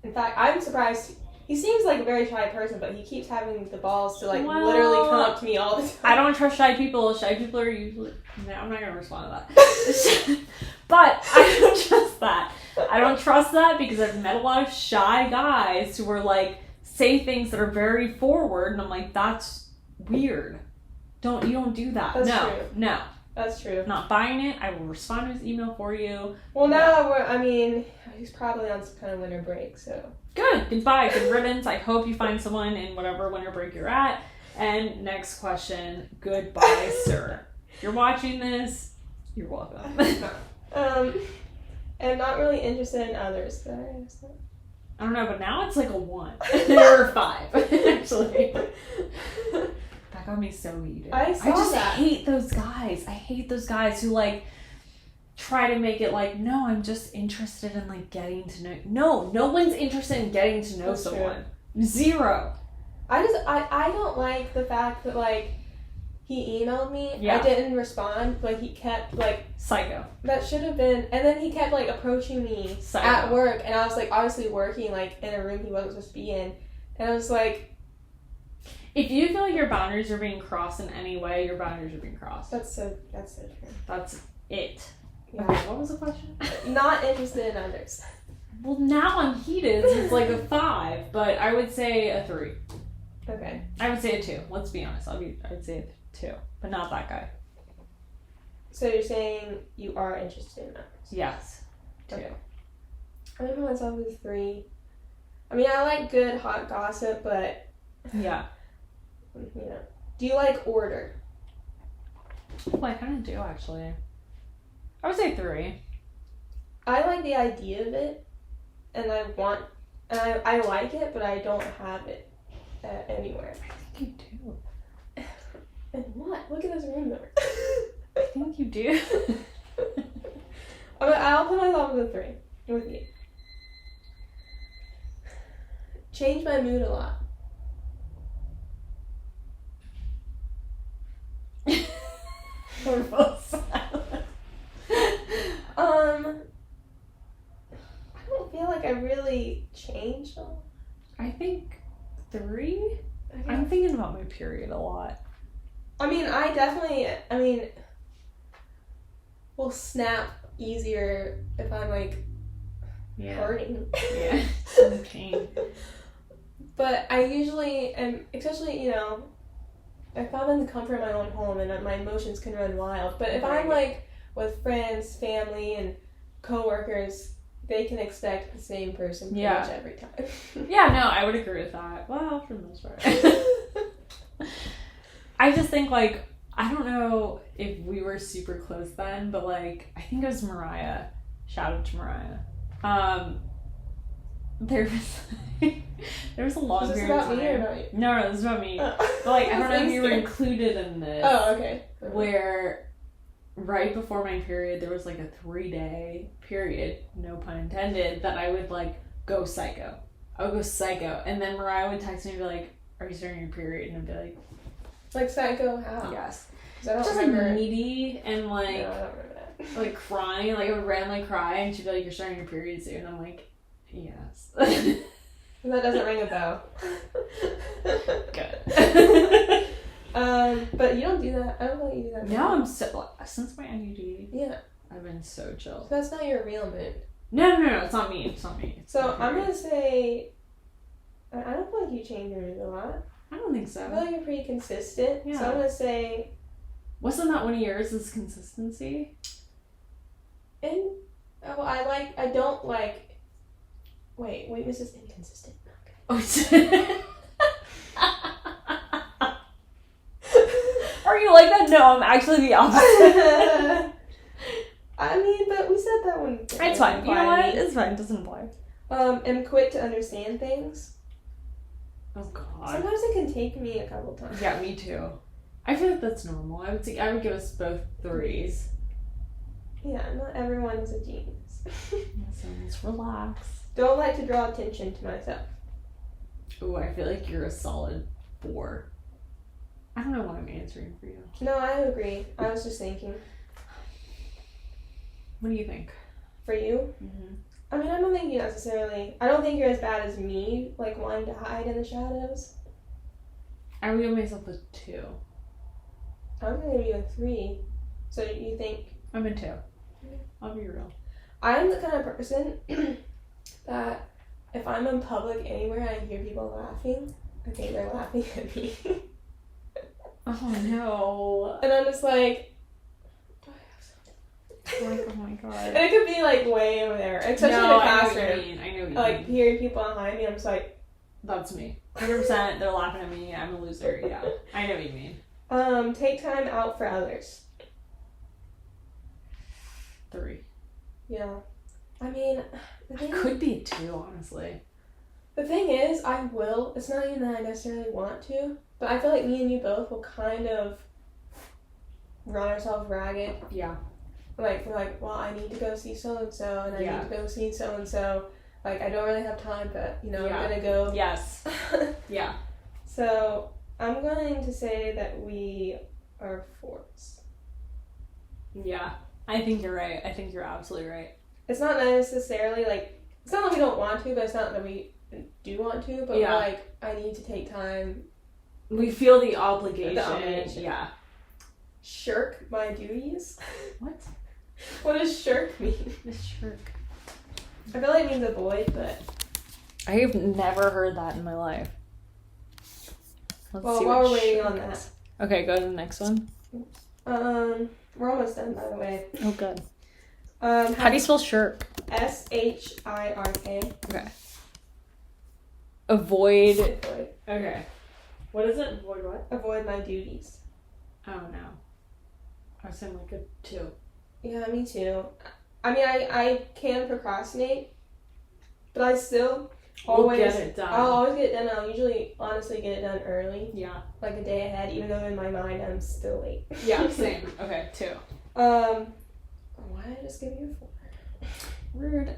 in fact, I'm surprised. He seems like a very shy person, but he keeps having the balls to, like, literally come up to me all the time. I don't trust shy people. Shy people are usually... No, I'm not going to respond to that. But I don't trust that. I don't trust that because I've met a lot of shy guys who are, like, say things that are very forward, and I'm like, that's weird. You don't do that. That's No, true. no. That's true. I'm not buying it. I will respond to his email for you. Well, now he's probably on some kind of winter break, so. Good. Goodbye. Good riddance. I hope you find someone in whatever winter break you're at. And next question. Goodbye, sir. If you're watching this, you're welcome. And not really interested in others. Did I understand? I don't know, but now it's like a 1 or a 5, actually. That got me so heated. I just hate those guys. I hate those guys who like try to make it like, no, I'm just interested in like getting to know. No one's interested in getting to know someone. True. 0. I don't like the fact that like he emailed me. Yeah. I didn't respond, but he kept like psycho. That should have been, and then he kept like approaching me psycho. At work, and I was like obviously working like in a room he wasn't supposed to be in, and I was like, if you feel like your boundaries are being crossed in any way, your boundaries are being crossed. That's so true. That's it. Yeah. Okay, what was the question? Not interested in others. Well, now I'm heated. So it's like a 5, but I would say a 3. Okay. I would say a 2. Let's be honest. I would say a 2, but not that guy. So you're saying you are interested in others? Yes. 2. Okay. I think myself as 3. I mean, I like good hot gossip, but yeah. You know. Do you like order? Well, I kind of do actually. I would say 3. I like the idea of it, and I like it, but I don't have it anywhere. I think you do. And what? Look at this room number. I think you do. I'll put myself as a 3 with you. Change my mood a lot. We're both silent. I don't feel like I really changed a lot. I think 3. I'm thinking about my period a lot. I mean, I definitely will snap easier if I'm like hurting. Yeah, in pain. But I usually am, especially, you know, if I'm in the comfort of my own home and my emotions can run wild. But if I'm like with friends, family, and coworkers, they can expect the same person pretty much every time. Yeah, no, I would agree with that. Well, for the most part. I just think, like, I don't know if we were super close then, but, like, I think it was Mariah. Shout out to Mariah. There was a long period of time. Is this about me or about you? No, this is about me. But, like, I don't know if you were included in this. Oh, okay. Where right before my period, there was, like, a 3-day period, no pun intended, that I would, like, go psycho. I would go psycho. And then Mariah would text me and be like, are you starting your period? And I'd be like psycho how? Yes. I don't just remember. like needy and like, no, I don't remember that. Like crying, like I would randomly cry and she'd be like, you're starting your period soon. And I'm like, yes. That doesn't ring a bell. Good. But you don't do that. I don't think you do that. No, I'm so, since my IUD, yeah, I've been so chill. So that's not your real mood. No, it's not me. It's not me. So I'm gonna say, I don't feel like you change your mood a lot. I don't think so. I feel like you're pretty consistent. Yeah. So I'm gonna say. Wasn't that one of yours? Is consistency? I don't like. Wait, this is inconsistent. Okay. Oh. Are you like that? No, I'm actually the opposite. I mean, but we said that one. It's fine. You know what? It's fine. It doesn't apply. Am quick to understand things. Oh God. Sometimes it can take me a couple times. Yeah, me too. I feel like that's normal. I would give us both 3s. Yeah, not everyone is a genius. So let's relax. Don't like to draw attention to myself. Ooh, I feel like you're a solid 4. I don't know why I'm answering for you. No, I agree. I was just thinking. What do you think? For you? Mm-hmm. I mean, I don't think I don't think you're as bad as me, like wanting to hide in the shadows. I would give myself a 2. I'm gonna give you a 3. So you think... I'm a 2. I'll be real. I'm the kind of person that if I'm in public anywhere and I hear people laughing, I think they're laughing at me. Oh no. And I'm just like, Like, oh my god. And it could be like way over there, especially in the classroom. I know what you mean. Like hearing people behind me, I'm just like, that's me. 100%. They're laughing at me. I'm a loser. Yeah, I know what you mean. Take time out for others. 3. Yeah. I mean, It could be 2, honestly. the thing is, I will. It's not even that I necessarily want to, but I feel like me and you both will kind of run ourselves ragged. Yeah. Like, we're like, well, I need to go see so-and-so, and I Yeah. need to go see so-and-so. Like, I don't really have time, but, you know, Yeah. I'm gonna go. Yes. Yeah. So, I'm going to say that we are 4s. Yeah. I think you're right. I think you're absolutely right. It's not necessarily, like, it's not that we don't want to, but it's not that we do want to, but Yeah. we're like, I need to take time. We feel the obligation. The obligation. Yeah. Shirk my duties? What? What does shirk mean? The shirk. I feel like it means avoid, but... I've never heard that in my life. Well, while we're waiting on that. Okay, go to the next one. We're almost done, by the way. Oh, good. How do you spell shirk? S-H-I-R-K. Okay. Avoid. Avoid. Okay. What is it? Avoid what? Avoid my duties. Oh, no. I sound like a 2. Yeah, me too. I mean, I can procrastinate, but I still always... We'll get it done. I'll always get it done. I'll usually, honestly, get it done early. Yeah. Like a day ahead, even though in my mind I'm still late. Yeah, same. Okay, 2. Why did I just give you a 4? Rude.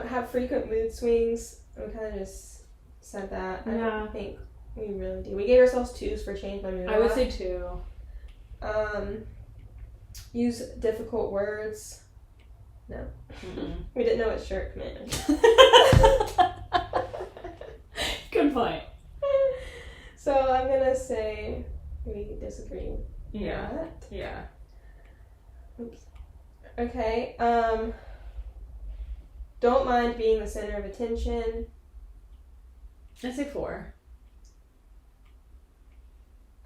Have frequent mood swings. We kind of just said that. I Yeah. don't think we really do. We gave ourselves 2s for change my mood. I would say 2. Use difficult words. No. We didn't know what shirk meant. Good point. So I'm gonna say we disagree. Yeah. with that. Yeah. Oops. Okay. Don't mind being the center of attention. I say 4.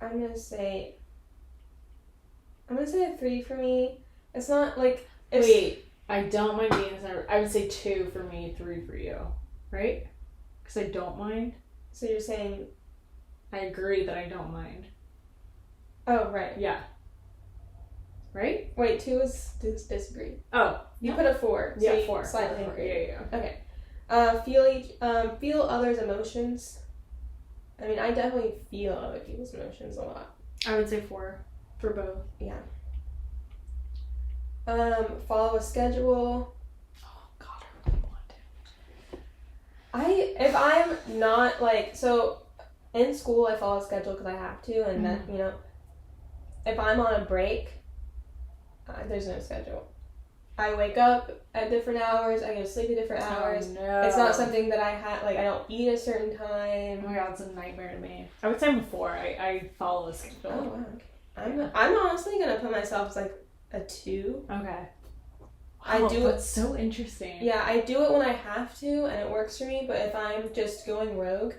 I'm gonna say a 3 for me. It's not like it's, Wait, I don't mind being the center. I would say 2 for me, 3 for you. Right? Because I don't mind. So you're saying, I agree that I don't mind. oh right. Yeah. Right? Wait, 2 is disagree. Oh. You no. put a 4. So Yeah, you 4. Slightly 4. agree. Yeah. Okay. Feel others' emotions. I mean, I definitely feel other people's emotions a lot. I would say 4 for both. Yeah. Follow a schedule. Oh God, I really want to. If I'm not like, so in school I follow a schedule because I have to, and that, you know, if I'm on a break, there's no schedule. I wake up at different hours, I go to sleep at different hours. Oh, no. It's not something that I have, like, I don't eat at a certain Oh time. my God, it's a nightmare to me. I would say I'm a 4. I follow a Oh, schedule. wow. I'm honestly going to put myself as, like, a 2. Okay. I do That's so interesting. Yeah, I do it when I have to, and it works for me, but if I'm just going rogue,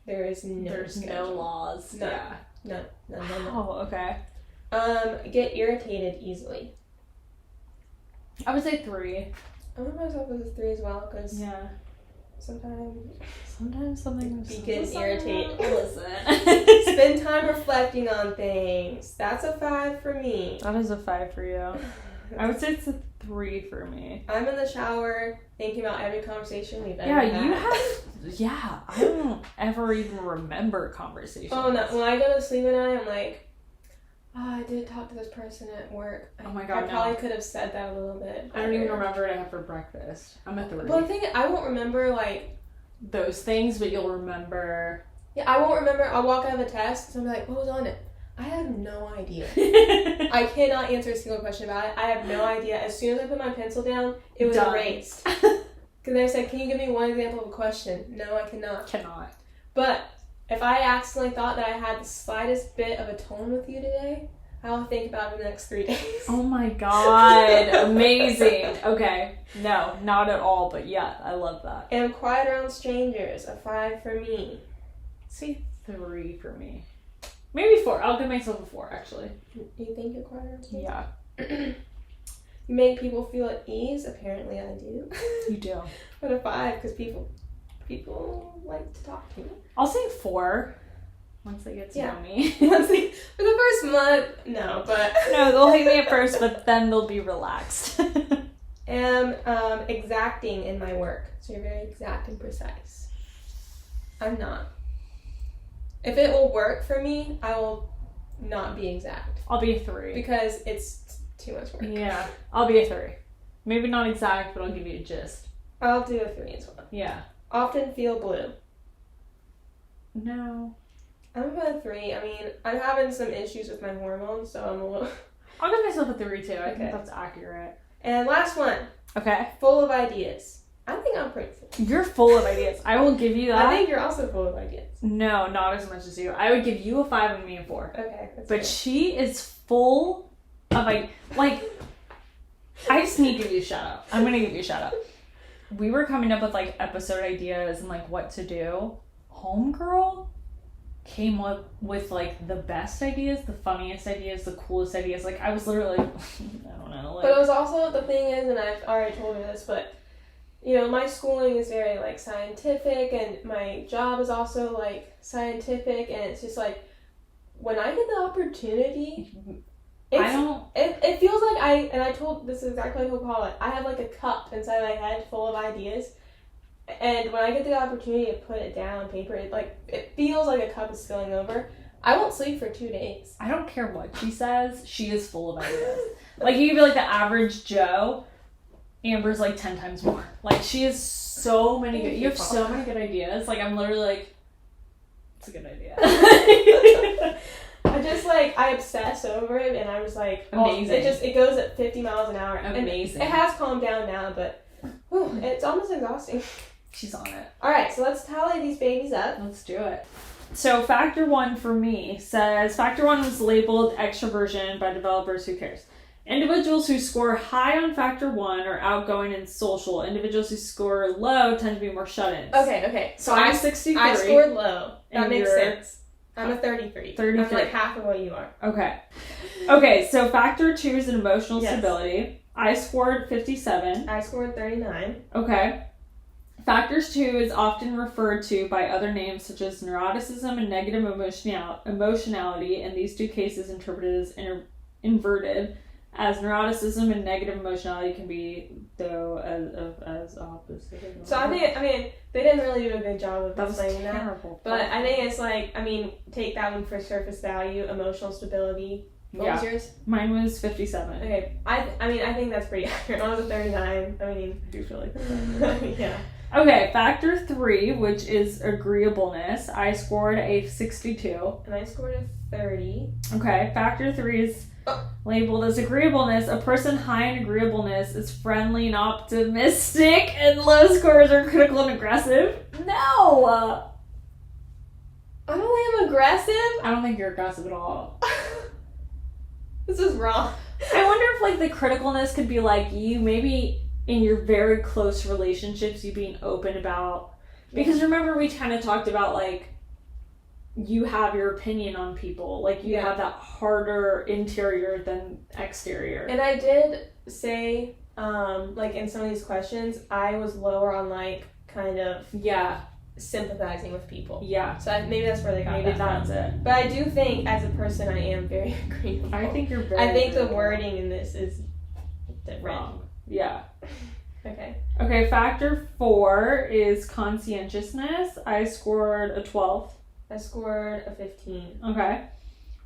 there's no schedule. laws. No. Yeah. No. Oh, okay. Get irritated easily. I would say 3. I put myself as a 3 as well, because Yeah. sometimes something you get irritated. Listen. Spend time reflecting on things. That's a 5 for me. That is a 5 for you. I would say it's a 3 for me. I'm in the shower thinking about every conversation we've ever Yeah, had. you have. Yeah, I don't ever even remember conversations. Oh no! When I go to sleep at night, I'm like, I did talk to this person at work. Oh my God, I probably could have said that a little bit. I don't even better. remember what I had for breakfast. I'm a 3. Well, the thing is, I won't remember, like... Those things, but you'll remember... Yeah, I won't remember. I'll walk out of a test, and I'm like, what was on it? I have no idea. I cannot answer a single question about it. I have no idea. As soon as I put my pencil down, it was Done. erased. Because they said, can you give me one example of a question? No, I cannot. Cannot. But if I accidentally thought that I had the slightest bit of a tone with you today, I'll think about it in the next 3 days. Oh my God. Amazing. Okay. No, not at all, but yeah, I love that. And quiet around strangers, a 5 for me. See, 3 for me. Maybe 4. I'll give myself a 4, actually. You think you're quite okay? Yeah. You make people feel at ease. Apparently, I do. You do. But a 5 because people like to talk to me. I'll say 4 once they get to know me. For the first month, no, but No, they'll hate me at first, but then they'll be relaxed. am exacting in my work. So you're very exact and precise. I'm not. If it will work for me, I will not be exact. I'll be a 3. Because it's too much work. Yeah, I'll be a 3. Maybe not exact, but I'll give you a gist. I'll do a 3 as well. Yeah. Often feel blue. No. I'm about a 3. I mean, I'm having some issues with my hormones, so I'm a little... I'll give myself a 3 too. I Okay. think that's accurate. And last one. Okay. Full of ideas. I think I'm pretty full. You're full of ideas. I will give you that. I think you're also full of ideas. No, not as much as you. I would give you a 5 and me a 4. Okay. That's But good. she is full of I just need to give you a shout out. I'm gonna give you a shout out. We were coming up with like episode ideas and like what to do. Homegirl came up with like the best ideas, the funniest ideas, the coolest ideas. Like I was literally like, I don't know. Like, But it was also, the thing is, and I've already told her this, but, you know, my schooling is very, like, scientific, and my job is also, like, scientific, and it's just, like, when I get the opportunity, it feels like this is exactly what I told Paula, I have, like, a cup inside my head full of ideas, and when I get the opportunity to put it down on paper, it feels like a cup is spilling over. I won't sleep for 2 days. I don't care what she says, she is full of ideas. Like, you could be like the average Joe, Amber's like 10 times more. Like, she has so many good, you have so many good ideas. Like, I'm literally like, it's a good idea. I just, like, I obsess over it, and I was like, amazing. It goes at 50 miles an hour. Amazing. And it has calmed down now, but it's almost exhausting. She's on it. Alright, so let's tally these babies up. Let's do it. So factor 1 for me says, factor 1 was labeled extroversion by developers. Who cares? Individuals who score high on factor 1 are outgoing and social. Individuals who score low tend to be more shut-ins. Okay. So I'm 63. I scored low. That and makes you're sense. I'm a 33. 33. I'm like half of what you are. Okay, so factor 2 is an emotional stability. I scored 57. I scored 39. Okay. Factors 2 is often referred to by other names such as neuroticism and negative emotionality, and these 2 cases interpreted as inverted, as neuroticism and negative emotionality can be, though, as opposite. So I mean, they didn't really do a good job of explaining that. Terrible. But I think it's like, I mean, take that one for surface value, emotional stability. What was yours? Mine was 57. Okay, I think that's pretty accurate. Mine was a 39. I mean, I do feel like that. yeah. Okay, factor 3, which is agreeableness. I scored a 62. And I scored a 30. Okay, factor 3 is labeled as agreeableness. A person high in agreeableness is friendly and optimistic, and low scores are critical and aggressive. No! I don't think I'm aggressive. I don't think you're aggressive at all. This is wrong. I wonder if, like, the criticalness could be, like, you maybe in your very close relationships, you being open about... Because remember, we kind of talked about, like, you have your opinion on people. Like, you have that harder interior than exterior. And I did say, like, in some of these questions, I was lower on, like, kind of... Yeah. Sympathizing with people. Yeah. So maybe that's where they got that that's from. it. But I do think, as a person, I am very agreeable. I think you're very I think the agreeable. wording in this is different. Wrong. Yeah. Okay, factor 4 is conscientiousness. I scored a 12. I scored a 15. Okay.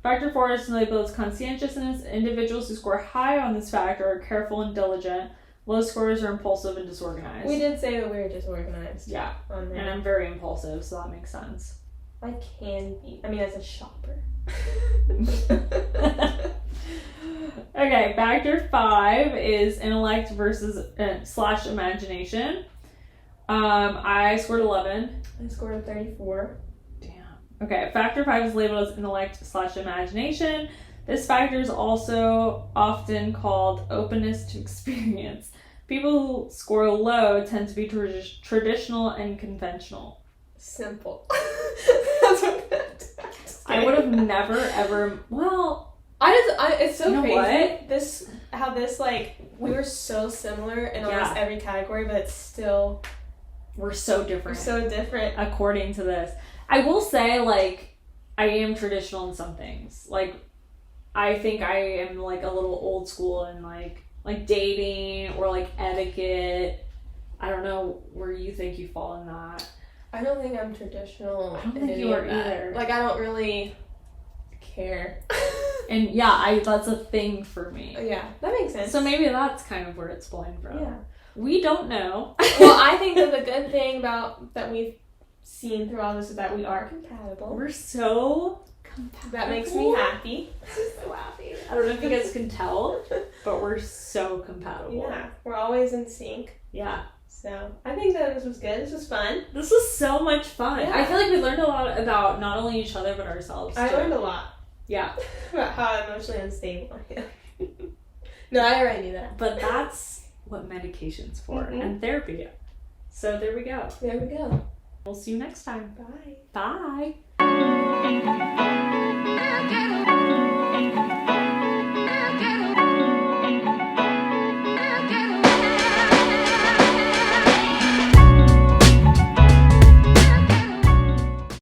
Factor 4 is labeled as conscientiousness. Individuals who score high on this factor are careful and diligent. Low scores are impulsive and disorganized. We did say that we were disorganized. Yeah. On there. And I'm very impulsive, so that makes sense. I can be. I mean, as a shopper. Okay, factor 5 is intellect versus / imagination. I scored 11. I scored a 34. Damn. Okay, factor 5 is labeled as intellect / imagination. This factor is also often called openness to experience. People who score low tend to be traditional and conventional. Simple. That's what that I would have never ever. Well, it's so you know crazy. what? Like we were so similar in almost every category, but it's still we're so different. We're so different according to this. I will say, like, I am traditional in some things. Like, I think I am like a little old school in like dating or like etiquette. I don't know where you think you fall in that. I don't think I'm traditional. I don't think you are either. Like, I don't really care. And yeah, that's a thing for me. Yeah, that makes sense. So maybe that's kind of where it's flowing from. Yeah. We don't know. Well, I think that the good thing about that we've seen through all this is that we are compatible. We're so compatible. That makes me happy. So happy. I don't know if you guys can tell, but we're so compatible. Yeah, we're always in sync. Yeah. So I think that this was good. This was fun. This was so much fun. Yeah. I feel like we learned a lot about not only each other but ourselves. I too. learned a lot. Yeah. About how emotionally unstable I am. No, I already knew that. But that's what medication's for and therapy. So there we go. There we go. We'll see you next time. Bye. Bye.